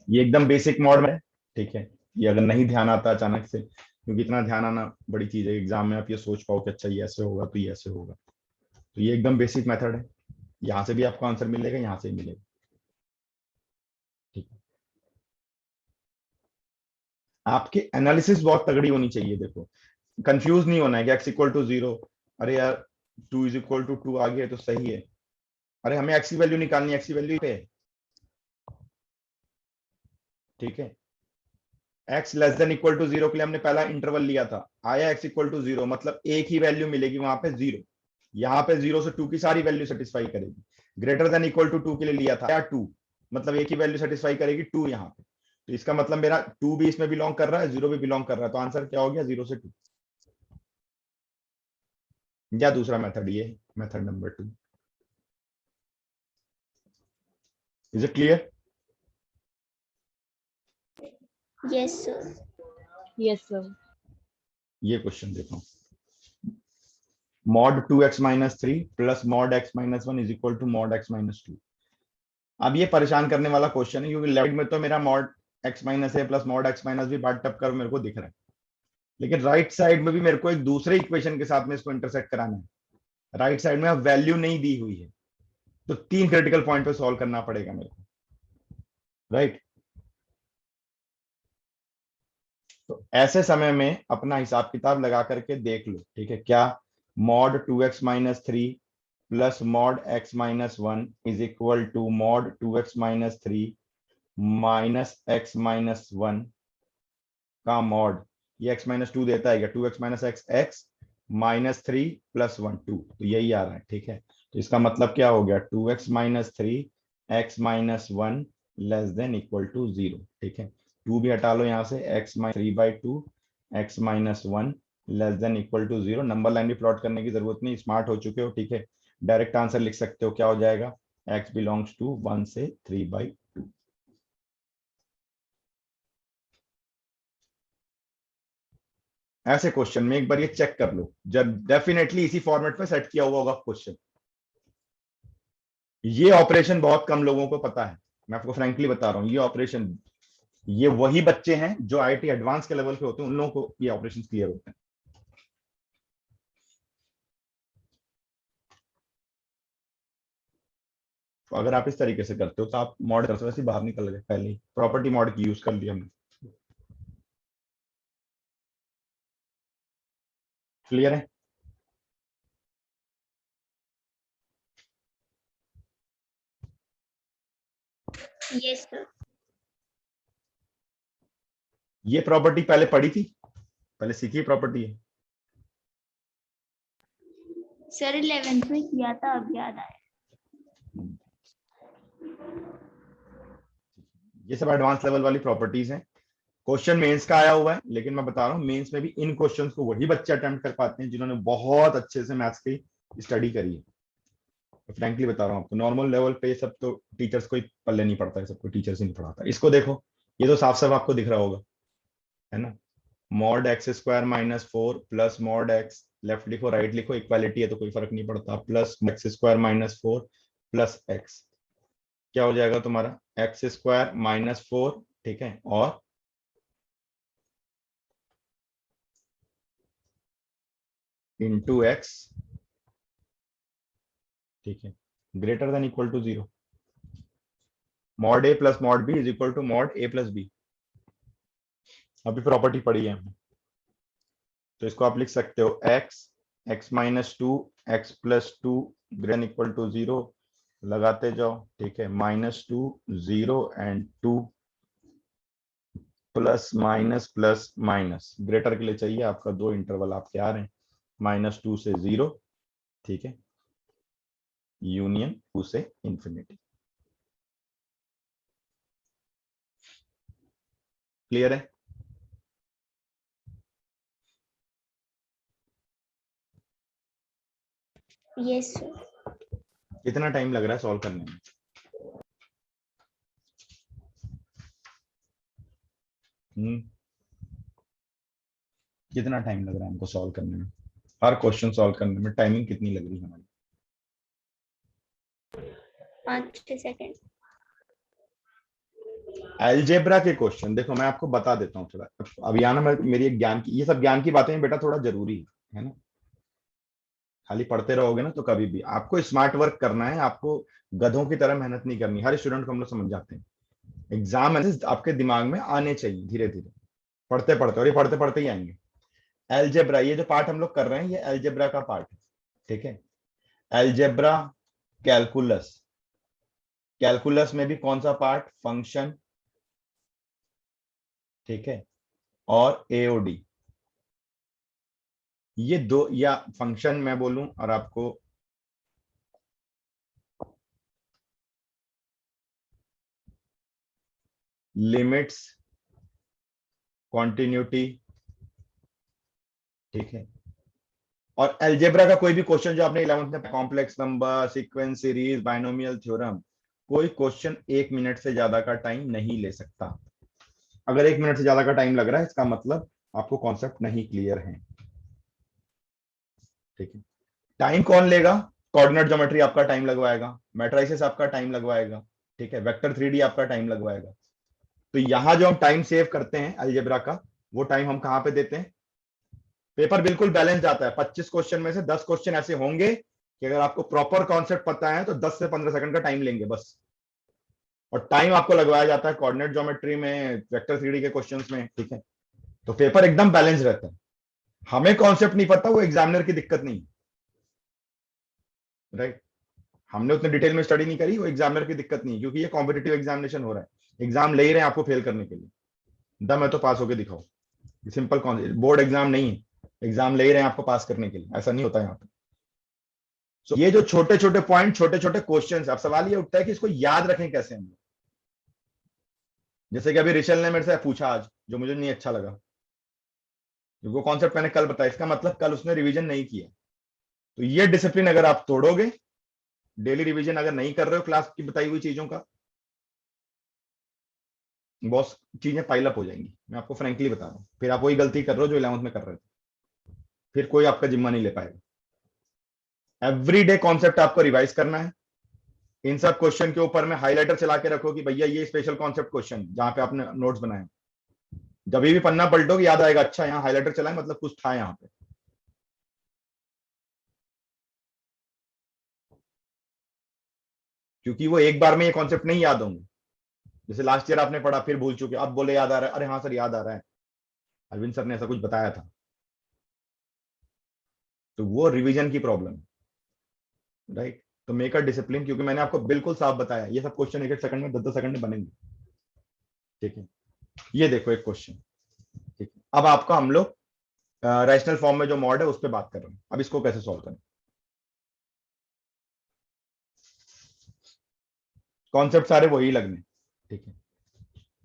ये एकदम बेसिक मॉड में है, ठीक है। ये अगर नहीं ध्यान आता अचानक से, क्योंकि इतना ध्यान आना बड़ी चीज है, एग्जाम में आप ये सोच पाओ कि अच्छा ये ऐसे होगा तो ये ऐसे होगा, तो ये एकदम बेसिक मेथड है। यहां से भी आपको आंसर मिलेगा, यहां से भी मिलेगा, ठीक है। आपकी एनालिसिस बहुत तगड़ी होनी चाहिए, देखो कंफ्यूज नहीं होना है कि x इक्वल टू 0, अरे यार 2 इज इक्वल टू 2 आ गया तो सही है, अरे हमें x की वैल्यू निकालनी है, x की वैल्यू पे है, ठीक है। x less than equal to 0 के लिए हमने पहला इंटरवल लिया था, आया x इक्वल टू 0, मतलब एक ही वैल्यू मिलेगी वहां पे 0, यहाँ पे 0 से 2 की सारी वैल्यू सेटिस्फाई करेगी। ग्रेटर देन इक्वल टू 2 के लिए लिया था, 2, मतलब एक ही वैल्यू सेटिस्फाई करेगी 2 यहाँ पे, तो इसका मतलब मेरा 2 भी इसमें बिलोंग कर रहा है, 0 भी बिलोंग कर रहा है, तो आंसर क्या हो गया, 0 से 2। या दूसरा मेथड, ये method number 2। Is it clear? Yes sir. Yes sir. ये क्वेश्चन देखो, mod 2x minus 3 plus mod x minus 1 is equal to mod x minus 2। अब ये परेशान करने वाला क्वेश्चन है, क्योंकि लेफ्ट में तो मेरा मॉड x माइनस है प्लस मॉड x माइनस भी बात टप कर मेरे को दिख रहा है, लेकिन राइट साइड में भी मेरे को एक दूसरे इक्वेशन के साथ में इसको इंटरसेक्ट कराना है। राइट साइड में अब वैल्यू नहीं दी हुई है, तो 3 क्रिटिकल पॉइंट पे सॉल्व करना पड़ेगा मेरे को, राइट। तो ऐसे समय में अपना हिसाब किताब लगा करके देख लो, ठीक है। क्या mod 2x minus 3 plus mod x minus 1 is equal to mod 2x minus 3 minus x minus 1 का मॉड ये x माइनस 2 देता है क्या, 2x minus x, x minus 3 plus 1 2, तो यही आ रहा है। ठीक है, तो इसका मतलब क्या हो गया, 2x minus 3 x minus 1 less than equal to 0। ठीक है, 2 भी हटा लो यहाँ से, x minus 3/2 x minus 1 less than equal to 0। Number line भी प्लॉट करने की जरूरत नहीं, स्मार्ट हो चुके हो। ठीक है, डायरेक्ट आंसर लिख सकते हो, क्या हो जाएगा, x बिलोंग्स टू 1 से 3/2। ऐसे क्वेश्चन में एक बार ये चेक कर लो, जब डेफिनेटली इसी फॉर्मेट में सेट किया हुआ होगा क्वेश्चन। ये ऑपरेशन बहुत कम लोगों को पता है, मैं आपको फ्रैंकली बता रहा हूं। ये ऑपरेशन, ये वही बच्चे हैं जो आईटी एडवांस के लेवल पे होते हैं, उन लोगों को ये ऑपरेशन क्लियर होते हैं। तो अगर आप इस तरीके से करते हो तो आप मॉड कर सकते, बाहर निकल गए, पहले ही प्रॉपर्टी मॉड की यूज कर लिया हमने। क्लियर है? Yes sir. ये प्रॉपर्टी पहले पढ़ी थी, पहले सीखी प्रॉपर्टी है। सर 11th में किया था, अब याद आया। ये सब एडवांस लेवल वाली प्रॉपर्टीज हैं। क्वेश्चन मेंस का आया हुआ है, लेकिन मैं बता रहा हूँ मेंस में भी इन क्वेश्चंस को वही बच्चे अटेम्प्ट कर पाते हैं जिन्होंने बहुत अच्छे से मैथ्स की स्टडी करी है। तो फ्रैंकली बता रहा हूँ आपको, नॉर्मल लेवल पे सब तो टीचर्स को ही पल्ले नहीं पड़ता है, सबको टीचर्स ही नहीं पढ़ाता। इसको देखो, ये तो साफ साफ आपको दिख रहा होगा, है ना, mod x square minus 4 plus mod x, left लिखो राइट लिखो, इक्वालिटी है तो कोई फर्क नहीं पड़ता, plus x square minus 4 plus x, क्या हो जाएगा तुम्हारा, एक्स स्क्वायर माइनस 4। ठीक है, और इंटू एक्स, ठीक है, greater than equal to 0। Mod A plus mod B is equal to mod A plus b. अभी प्रॉपर्टी पढ़ी है हमने, तो इसको आप लिख सकते हो x minus 2 x plus 2 greater than equal to 0, लगाते जाओ। ठीक है, -2 0 एंड 2 प्लस माइनस ग्रेटर के लिए चाहिए आपका 2 इंटरवल आपके आ रहे हैं, -2 से 0, ठीक है, यूनियन 2 से इंफिनिटी। क्लियर है? Yes sir. कितना टाइम लग रहा है सॉल्व करने में? कितना टाइम लग रहा है हमको सॉल्व करने में, हर क्वेश्चन सॉल्व करने में टाइमिंग कितनी लग रही है हमारी? 5-6 सेकंड। अलजेब्रा के क्वेश्चन देखो, मैं आपको बता देता हूँ थोड़ा, अब यहाँ ना मेरी एक ज्ञान की, ये सब ज्ञान की बातें बेटा थोड़ा जरूरी है ना, खाली पढ़ते रहोगे ना तो कभी भी आपको स्मार्ट वर्क करना है, आपको गधों की तरह मेहनत नहीं करनी। हर स्टूडेंट को हम लोग समझ जाते हैं, एग्जाम आपके दिमाग में आने चाहिए धीरे धीरे, पढ़ते पढ़ते, और ये पढ़ते पढ़ते ही आएंगे। अलजेब्रा, ये जो पार्ट हम लोग कर रहे हैं ये अलजेब्रा का पार्ट है, ठीक है। अलजेब्रा, कैलकुलस, कैलकुलस में भी कौन सा पार्ट, फंक्शन, ठीक है, और एओडी, ये दो, या फंक्शन मैं बोलूं और आपको लिमिट्स, कॉन्टिन्यूटी, ठीक है। और अलजेब्रा का कोई भी क्वेश्चन जो आपने 11th में, complex number, sequence, series, binomial theorem, कोई क्वेश्चन 1 मिनट से ज्यादा का टाइम नहीं ले सकता। अगर 1 मिनट से ज्यादा का टाइम लग रहा है इसका मतलब आपको कॉन्सेप्ट नहीं क्लियर है, ठीक है। टाइम कौन लेगा, कोऑर्डिनेट ज्योमेट्री आपका टाइम लगवाएगा, मैट्रिसेस आपका टाइम लगवाएगा, ठीक है, वेक्टर 3D आपका टाइम लगवाएगा। तो यहां जो हम टाइम सेव करते हैं अलजेब्रा का, वो टाइम हम कहां पे देते हैं, पेपर बिल्कुल बैलेंस जाता है। 25 क्वेश्चन में से 10 क्वेश्चन ऐसे होंगे कि अगर आपको प्रॉपर कॉन्सेप्ट पता है तो 10 से 15 सेकंड का टाइम लेंगे बस, और टाइम आपको लगवाया जाता है कोऑर्डिनेट ज्योमेट्री में, वेक्टर 3D के क्वेश्चंस में, ठीक है। तो पेपर एकदम बैलेंस रहता है। हमें कॉन्सेप्ट नहीं पता, वो एग्जामिनर की दिक्कत नहीं, राइट। हमने उतने डिटेल में स्टडी नहीं करी, वो एग्जामिनर की दिक्कत नहीं, क्योंकि ये कॉम्पिटिटिव एग्जामिनेशन हो रहा है, एग्जाम ले ही रहे हैं आपको फेल करने के लिए। दम है तो पास होके दिखाओ। सिंपल कॉन्सेप्ट, बोर्ड एग्जाम नहीं है, एग्जाम ले रहे हैं आपको पास करने के लिए, ऐसा नहीं होता यहाँ पे। So, ये जो छोटे छोटे पॉइंट, छोटे छोटे क्वेश्चन, अब सवाल ये उठता है कि इसको याद रखें कैसे हम। जैसे कि अभी रिशल ने मेरे से पूछा आज, जो मुझे नहीं अच्छा लगा, वो कॉन्सेप्ट मैंने कल बताया, इसका मतलब कल उसने रिवीजन नहीं किया। तो ये डिसिप्लिन अगर आप तोड़ोगे, डेली रिवीजन अगर नहीं कर रहे हो क्लास की बताई हुई चीजों का, बहुत चीजें पाइल अप हो जाएंगी, मैं आपको फ्रेंकली बता रहा हूँ। फिर आप वही गलती कर रहे हो जो 11th में कर रहे थे, फिर कोई आपका जिम्मा नहीं ले पाएगा। एवरीडे कॉन्सेप्ट आपको रिवाइज करना है। इन सब क्वेश्चन के ऊपर में हाईलाइटर चला के रखो कि भैया ये स्पेशल कॉन्सेप्ट क्वेश्चन, जहां पे आपने नोट्स बनाए, जब भी पन्ना पलटोगे याद आएगा, अच्छा यहाँ हाईलाइटर चला है, मतलब कुछ था यहाँ पे। क्योंकि वो एक बार में ये कॉन्सेप्ट नहीं याद होंगे। जैसे लास्ट ईयर आपने पढ़ा, फिर भूल चुके, अब बोले याद आ रहा है, अरे हाँ सर याद आ रहा है, अरविंद सर ने ऐसा कुछ बताया था। तो वो रिवीजन की प्रॉब्लम है, राइट। तो मेक अ डिसिप्लिन, क्योंकि मैंने आपको बिल्कुल साफ बताया, ये सब क्वेश्चन 1-1 सेकंड में, 10-10 सेकंड में बनेंगे, ठीक है। ये देखो एक क्वेश्चन, ठीक है। अब आपका हम लोग रैशनल फॉर्म में जो मॉड है उस पर बात कर रहे हैं। अब इसको कैसे सॉल्व करें, कॉन्सेप्ट सारे वही लगने, ठीक है।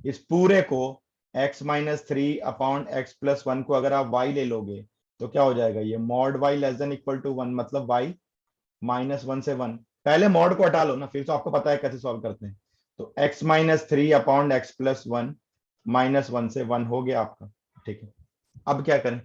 इस पूरे को x-3/x+1 को अगर आप y ले लोगे तो क्या हो जाएगा, ये मॉड y < 1, मतलब y -1 से 1। पहले मॉड को हटा लो ना, फिर तो आपको पता है कैसे सॉल्व करते हैं। तो x-3/x+1 -1 से 1 हो गया आपका, ठीक है। अब क्या करें,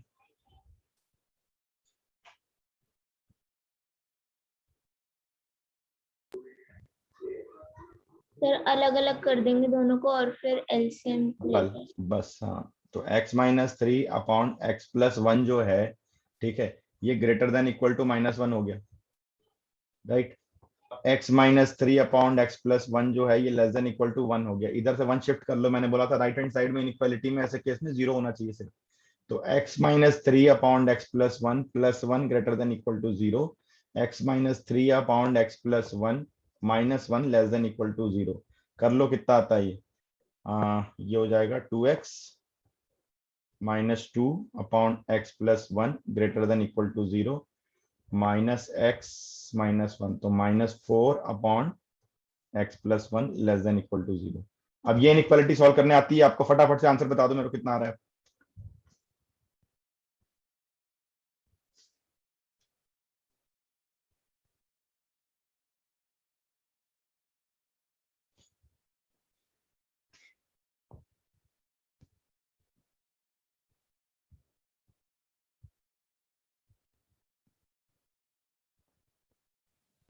सर अलग अलग कर देंगे दोनों को और फिर एलसीएम लेते हैं। बस हाँ। तो x-3/x+1 जो है, ठीक है, ये ग्रेटर देन इक्वल टू -1 हो गया, राइट। x-3/x+1 जो है ये लेस देन इक्वल टू 1 हो गया। इधर से 1 शिफ्ट कर लो, मैंने बोला था राइट हैंड साइड में इनइक्वालिटी में ऐसे केस में 0 होना चाहिए सिर्फ। तो x-3/x+1 +1 greater than equal to 0, x-3/x+1 -1 less than equal to 0। कर लो, कितना आता है ये हो जाएगा 2x -2/x+1 greater than equal to 0 -x-1, तो -4/x+1 less than equal to 0। अब ये इनइक्वालिटी सॉल्व करने आती है आपको, फटाफट से आंसर बता दो मेरे को कितना आ रहा है।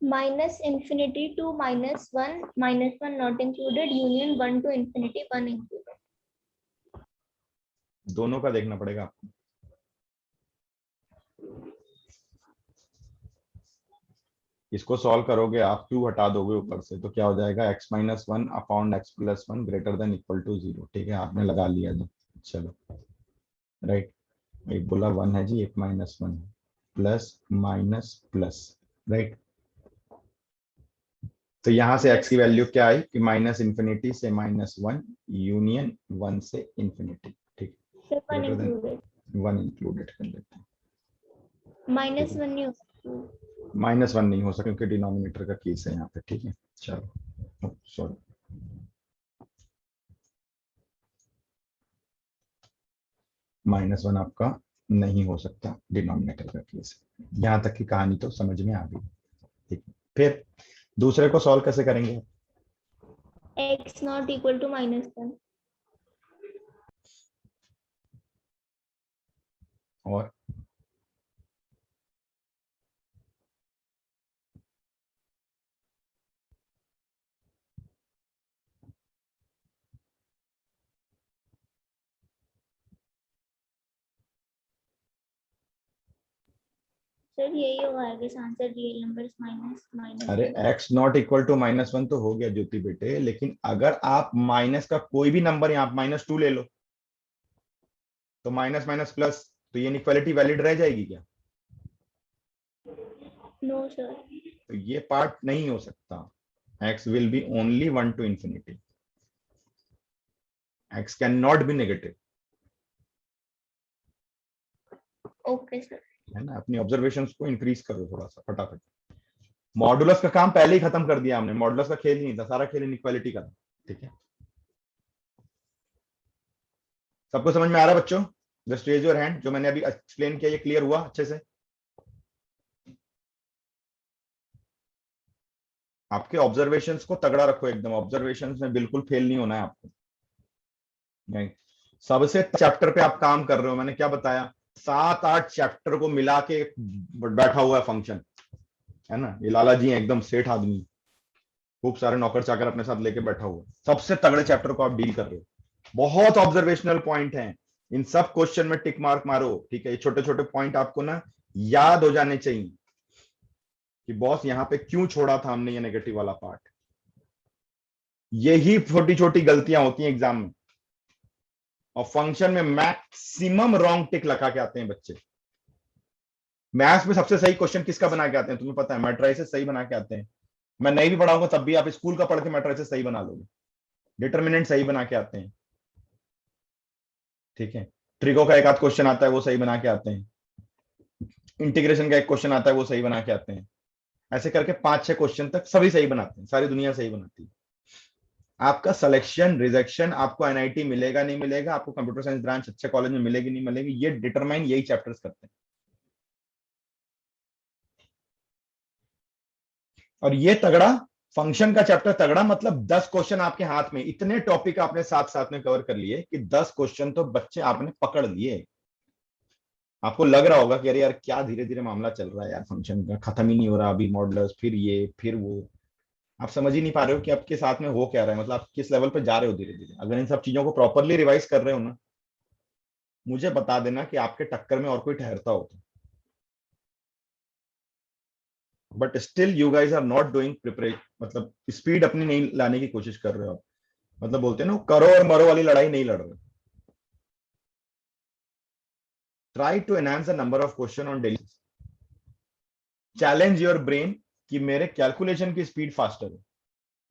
-∞ to -1 not included, union 1 to infinity 1 included। दोनों का देखना पड़ेगा आपको। इसको सॉल्व करोगे आप, 2 हटा दोगे ऊपर से, तो क्या हो जाएगा, x-1/x+1 greater than equal to 0, ठीक है। आपने लगा लिया जी, चलो, राइट। एक बोला 1 है जी, एक -1 है, प्लस माइनस प्लस, राइट। तो यहां से x की वैल्यू क्या आई कि -∞ से -1 यूनियन 1 से इंफिनिटी, ठीक है। 1 included, 1 इंक्लूडेड कर लेते हैं, -1 नहीं -1 नहीं हो सकता क्योंकि डिनोमिनेटर का केस है यहाँ पे, ठीक है। चलो, सॉरी, -1 आपका नहीं हो सकता, डिनोमिनेटर का केस है। यहाँ तक की कहानी तो समझ में आ गई, ठीक है। फिर दूसरे को सॉल्व कैसे करेंगे, x not equal to -1। और सर यही होगा आगे आंसर, रियल नंबर्स माइनस अरे x नॉट इक्वल टू -1 तो हो गया ज्योति बेटे, लेकिन अगर आप माइनस का कोई भी नंबर, यहाँ -2 ले लो, तो माइनस माइनस प्लस, तो ये इनइक्वालिटी वैलिड रह जाएगी क्या, नो सर। तो ये पार्ट नहीं हो सकता। x will be only 1 to infinity, x can not be negative, okay sir. है ना, अपनी ऑब्जर्वेशंस को इंक्रीज करो थोड़ा सा फटाफट। मॉडुलस का काम पहले ही खत्म कर दिया हमने, मॉडुलस का खेल ही नहीं था, सारा खेल इनइक्वालिटी का था। ठीक है, सबको समझ में आ रहा है बच्चों? जस्ट रेज योर हैंड, जो मैंने अभी एक्सप्लेन किया ये क्लियर हुआ अच्छे से? आपके ऑब्जर्वेशंस को तगड़ा रखो एकदम, ऑब्जर्वेशंस में बिल्कुल फेल नहीं होना है आपको। नहीं, सबसे चैप्टर पे आप काम कर रहे हो, मैंने क्या बताया, 7-8 चैप्टर को मिला के बैठा हुआ है फंक्शन, है ना। ये लाला जी हैं एकदम सेठ आदमी, खूब सारे नौकर चाकर अपने साथ लेके बैठा हुआ है, सबसे तगड़े चैप्टर को आप डील कर रहे हो। बहुत ऑब्जर्वेशनल पॉइंट हैं, इन सब क्वेश्चन में टिक मार्क मारो। ठीक है, ये छोटे छोटे पॉइंट आपको ना याद हो जाने चाहिए कि बॉस यहाँ पे क्यों छोड़ा था हमने ये नेगेटिव वाला पार्ट। यही छोटी छोटी गलतियां होती हैं एग्जाम में, और फंक्शन में मैक्सिमम रॉन्ग टिक लगा के आते हैं बच्चे। मैथ्स में सबसे सही क्वेश्चन किसका बना के आते हैं तुम्हें पता है? मैट्रिसेस सही बना के आते हैं। मैं नहीं भी पढ़ाऊंगा तब भी आप स्कूल का पढ़ के मैट्रिसेस सही बना लोगे। डिटर्मिनेंट सही बना के आते हैं। ठीक है, ट्रिगो का एक आध क्वेश्चन आता है वो सही बना के आते हैं, इंटीग्रेशन का एक क्वेश्चन आता है वो सही बना के आते हैं। ऐसे करके 5-6 क्वेश्चन तक सभी सही बनाते हैं, सारी दुनिया सही बनाती है। आपका सिलेक्शन रिजेक्शन आपको एनआईटी मिलेगा नहीं मिलेगा, आपको कंप्यूटर साइंस ब्रांच अच्छे कॉलेज में मिलेगी नहीं मिलेगी, ये डिटरमाइन यही चैप्टर्स करते हैं। और ये तगड़ा फंक्शन का चैप्टर तगड़ा मतलब 10 क्वेश्चन आपके हाथ में, इतने टॉपिक आपने साथ साथ में कवर कर लिए कि 10 क्वेश्चन तो बच्चे आपने पकड़ लिए। आपको लग रहा होगा कि अरे यार क्या धीरे धीरे मामला चल रहा है यार, फंक्शन का खत्म ही नहीं हो रहा, अभी मॉडुलस फिर ये फिर वो। आप समझ ही नहीं पा रहे हो कि आपके साथ में हो क्या रहा है, मतलब आप किस लेवल पे जा रहे हो धीरे धीरे। अगर इन सब चीजों को प्रॉपरली रिवाइज कर रहे हो ना, मुझे बता देना कि आपके टक्कर में और कोई ठहरता हो। But still you guys are not doing preparation, मतलब स्पीड अपनी नहीं लाने की कोशिश कर रहे हो आप। मतलब बोलते हैं ना, करो और मरो वाली लड़ाई नहीं लड़ रहे। Try to enhance the number of question on daily, challenge your brain कि मेरे कैलकुलेशन की स्पीड फास्टर है,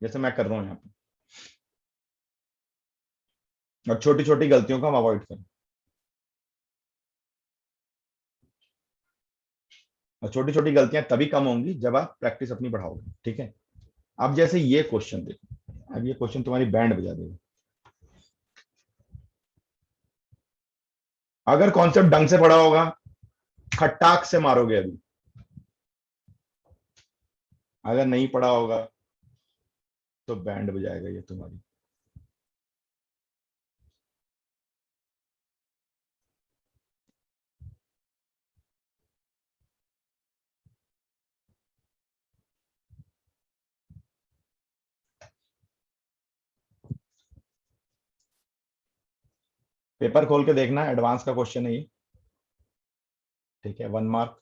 जैसे मैं कर रहा हूं यहाँ पे। और छोटी छोटी गलतियों को हम अवॉइड करें, और छोटी छोटी गलतियां तभी कम होंगी जब आप प्रैक्टिस अपनी बढ़ाओगे। ठीक है, अब जैसे ये क्वेश्चन देखो, अब ये क्वेश्चन तुम्हारी बैंड बजा देगा। अगर कॉन्सेप्ट ढंग से पढ़ा होगा खट्टाक से मारोगे अभी, अगर नहीं पढ़ा होगा तो बैंड बजाएगा ये तुम्हारी। पेपर खोल के देखना, एडवांस का क्वेश्चन है ये। ठीक है, 1 मार्क,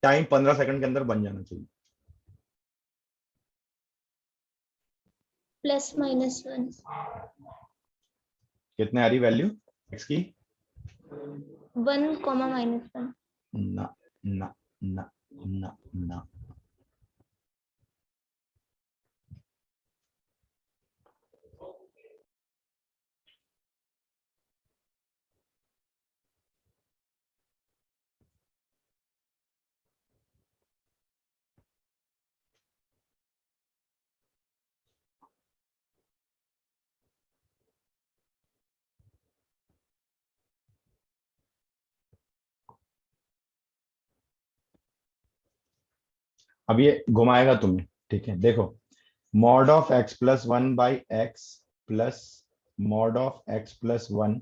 टाइम 15 सेकंड के अंदर बन जाना चाहिए। +-1 कितने आ रही वैल्यू एक्स की? 1, -1 ना ना ना ना ना, अब ये घुमाएगा तुम्हें। ठीक है, देखो, mod of x plus 1/x plus mod of x plus 1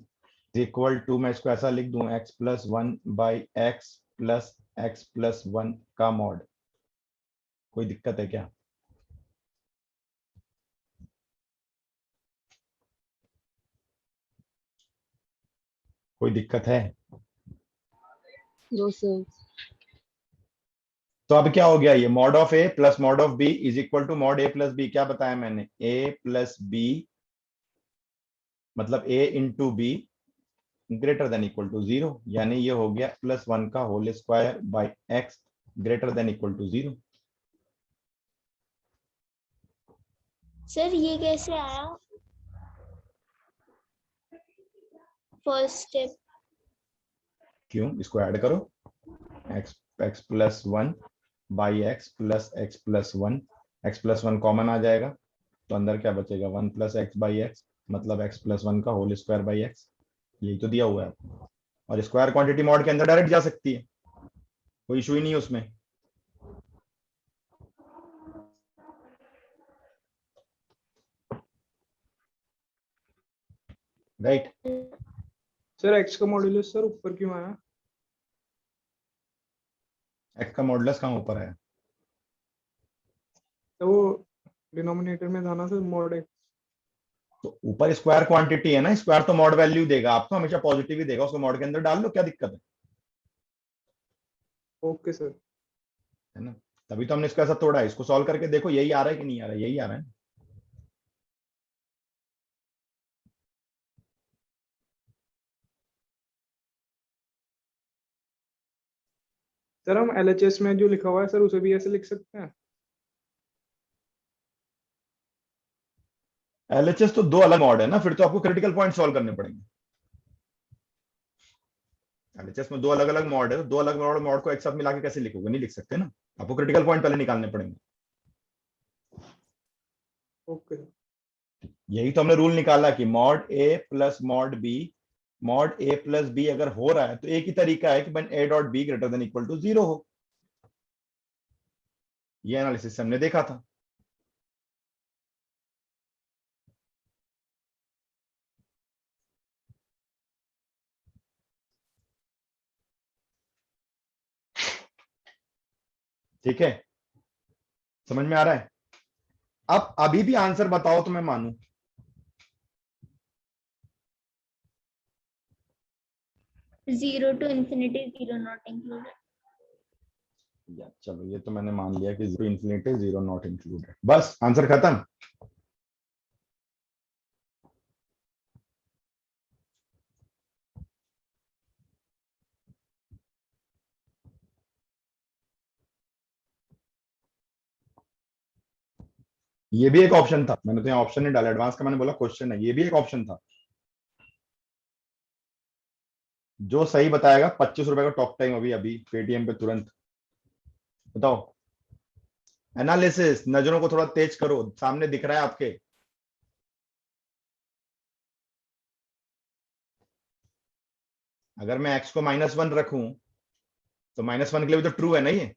equal to, मैं इसको ऐसा लिख दूं, x plus 1/x plus x plus 1 का मॉड। कोई दिक्कत है क्या? कोई दिक्कत है? No sir. तो अब क्या हो गया, ये mod of a plus mod of b is equal to mod a plus b। क्या बताया मैंने? a प्लस b मतलब a into b greater than equal to 0, यानी ये हो गया +1 का whole square by x greater than equal to 0। Sir ये कैसे आया फर्स्ट स्टेप? क्यों? इसको ऐड करो, x plus 1 by x plus x plus 1, x plus 1 common आ जाएगा, तो अंदर क्या बचेगा? 1 प्लस एक्स बाई एक्स, मतलब एक्स प्लस 1 का होल स्क्वायर बाई एक्स। यही तो दिया हुआ है, और स्क्वायर क्वांटिटी मॉड के अंदर डायरेक्ट जा सकती है, कोई इशू ही नहीं है उसमें। राइट। सर एक्स का मॉड्यूलस सर ऊपर क्यों आया? एक्स का मॉडुलस कहाँ ऊपर है? तो वो डिनोमिनेटर में था ना सर, मॉड एक्स। तो ऊपर स्क्वायर क्वांटिटी है ना, स्क्वायर तो मॉड वैल्यू देगा आपको, हमेशा पॉजिटिव ही देगा, उसको मॉड के अंदर डाल लो, क्या दिक्कत है? Okay sir. है ना, तभी तो हमने इसको ऐसा तोड़ा है। इसको सॉल्व करके देखो, यही आ रहा है कि नहीं आ रहा है? यही आ रहा है। सर हम LHS में जो लिखा हुआ है सर उसे भी ऐसे लिख सकते हैं? एलएचएस तो दो अलग मॉड है ना, फिर तो आपको क्रिटिकल पॉइंट सॉल्व करने पड़ेंगे। एलएचएस में दो अलग अलग मॉड है, दो अलग मॉड को एक साथ मिला के कैसे लिखोगे? नहीं लिख सकते ना, आपको क्रिटिकल पॉइंट पहले निकालने पड़ेंगे। ओके। यही तो हमने रूल निकाला कि मॉड ए प्लस मॉड बी, मॉड ए प्लस बी अगर हो रहा है तो एक ही तरीका है कि when a dot b greater than equal to 0 हो। ये एनालिसिस हमने देखा था। ठीक है, समझ में आ रहा है? अब अभी भी आंसर बताओ तो मैं मानूं। Zero to infinity, zero not included. चलो ये तो मैंने मान लिया कि zero infinity, zero not included, बस आंसर खत्म। ये भी एक ऑप्शन था, मैंने तो यहाँ ऑप्शन नहीं डाला, एडवांस का मैंने बोला क्वेश्चन है, ये भी एक ऑप्शन था। जो सही बताएगा 25 रुपए का टॉक टाइम अभी अभी पेटीएम पे तुरंत। बताओ, एनालिसिस, नजरों को थोड़ा तेज करो, सामने दिख रहा है आपके। अगर मैं एक्स को -1 रखूं तो -1 के लिए भी तो ट्रू है ना ये?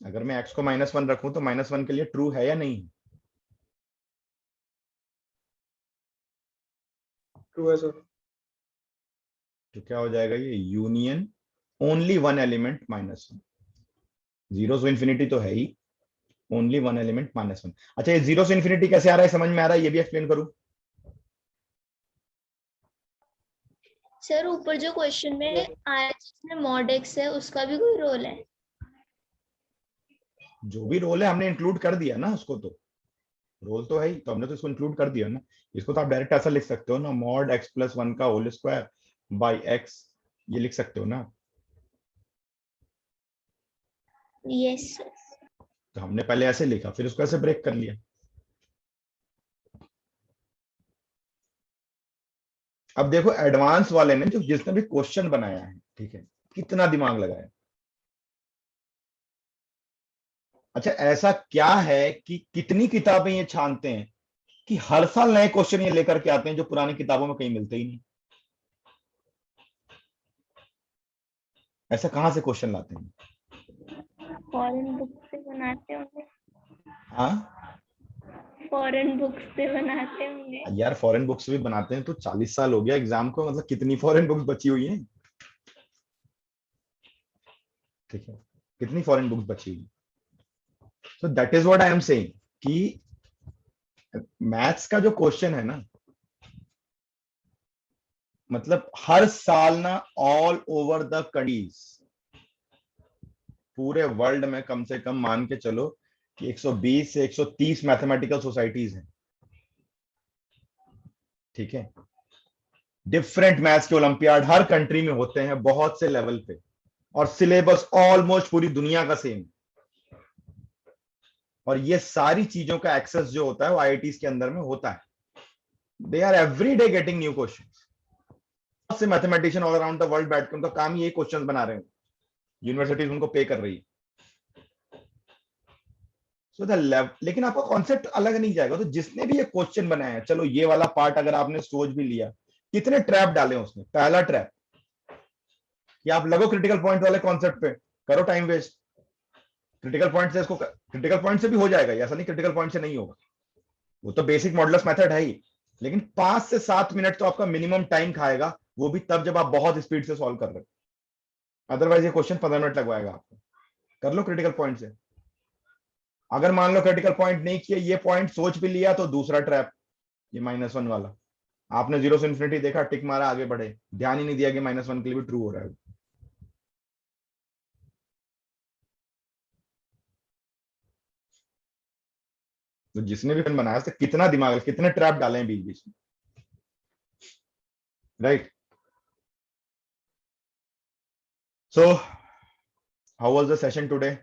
अगर मैं एक्स को -1 रखूं तो -1 के लिए ट्रू है या नहीं? ट्रू है सर। तो क्या हो जाएगा ये? Union only one element -1। Zero से इंफिनिटी तो है ही, ओनली वन एलिमेंट -1। अच्छा, ये जीरो से इंफिनिटी कैसे आ रहा है, समझ में आ रहा है? ये भी एक्सप्लेन करूं? सर ऊपर जो क्वेश्चन में आया जिसमें मॉड एक्स है उसका भी कोई रोल है? जो भी रोल है हमने इंक्लूड कर दिया ना उसको, तो रोल तो है ही, तो हमने तो इसको इंक्लूड कर दिया ना। इसको तो आप डायरेक्ट ऐसा लिख सकते हो ना, मॉड एक्स प्लस 1 का होल स्क्वायर बाई एक्स, ये लिख सकते हो ना। Yes sir. तो हमने पहले ऐसे लिखा, फिर उसको ऐसे ब्रेक कर लिया। अब देखो एडवांस वाले ने जो जिसने भी क्वेश्चन बनाया है, ठीक है, कितना दिमाग लगाया। अच्छा, ऐसा क्या है कि कितनी किताबें ये छानते हैं कि हर साल नए क्वेश्चन ये लेकर के आते हैं जो पुरानी किताबों में कहीं मिलते ही नहीं? ऐसा कहां से क्वेश्चन लाते हैं? फॉरेन बुक से बनाते होंगे। हाँ फॉरेन बुक से बनाते होंगे। यार, फॉरेन बुक्स भी बनाते हैं तो 40 साल हो गया एग्जाम को, मतलब कितनी फॉरेन बुक्स बची हुई हैं? ठीक है, कितनी फॉरेन बुक्स बची हुई? So that is what I am saying कि मैथ्स का जो क्वेश्चन है ना, मतलब हर साल ना ऑल ओवर द कंट्रीज, पूरे वर्ल्ड में कम से कम मान के चलो कि 120 से 130 मैथमेटिकल सोसाइटीज हैं। ठीक है, डिफरेंट मैथ्स के ओलंपियाड हर कंट्री में होते हैं, बहुत से लेवल पे, और सिलेबस ऑलमोस्ट पूरी दुनिया का सेम। और ये सारी चीजों का एक्सेस जो होता है वो आईआईटीज के अंदर में होता है. They are every day getting new question. बहुत से mathematician all around the world बैठ के उनका काम ये क्वेश्चन बना रहे हैं, यूनिवर्सिटीज उनको पे कर रही है. So लेकिन आपका कॉन्सेप्ट अलग नहीं जाएगा. तो जिसने भी ये क्वेश्चन बनाया है, चलो ये वाला पार्ट अगर आपने सोच भी लिया, कितने ट्रैप डाले उसने. पहला ट्रैप कि आप लगो क्रिटिकल पॉइंट वाले कॉन्सेप्ट पे, करो टाइम वेस्ट. क्रिटिकल पॉइंट से इसको, क्रिटिकल पॉइंट से भी हो जाएगा, ऐसा नहीं क्रिटिकल पॉइंट से नहीं होगा, वो तो बेसिक मॉडुलस मेथड है ही. लेकिन 5 से 7 मिनट तो आपका मिनिमम टाइम खाएगा, वो भी तब जब आप बहुत स्पीड से सॉल्व कर रहे हो. अदरवाइज ये क्वेश्चन 15 मिनट लगवाएगा आपको. कर लो क्रिटिकल पॉइंट से. अगर मान लो क्रिटिकल पॉइंट नहीं किया, ये पॉइंट सोच भी लिया, तो दूसरा ट्रैप ये -1 वाला. आपने 0 से इन्फिनिटी देखा, टिक मारा, आगे बढ़े, ध्यान ही नहीं दिया कि -1 के लिए भी ट्रू हो रहा है. तो जिसने भी बनाया उसने कितना दिमाग, कितने ट्रैप डाले हैं बीच बीच में, right. So how was the session today?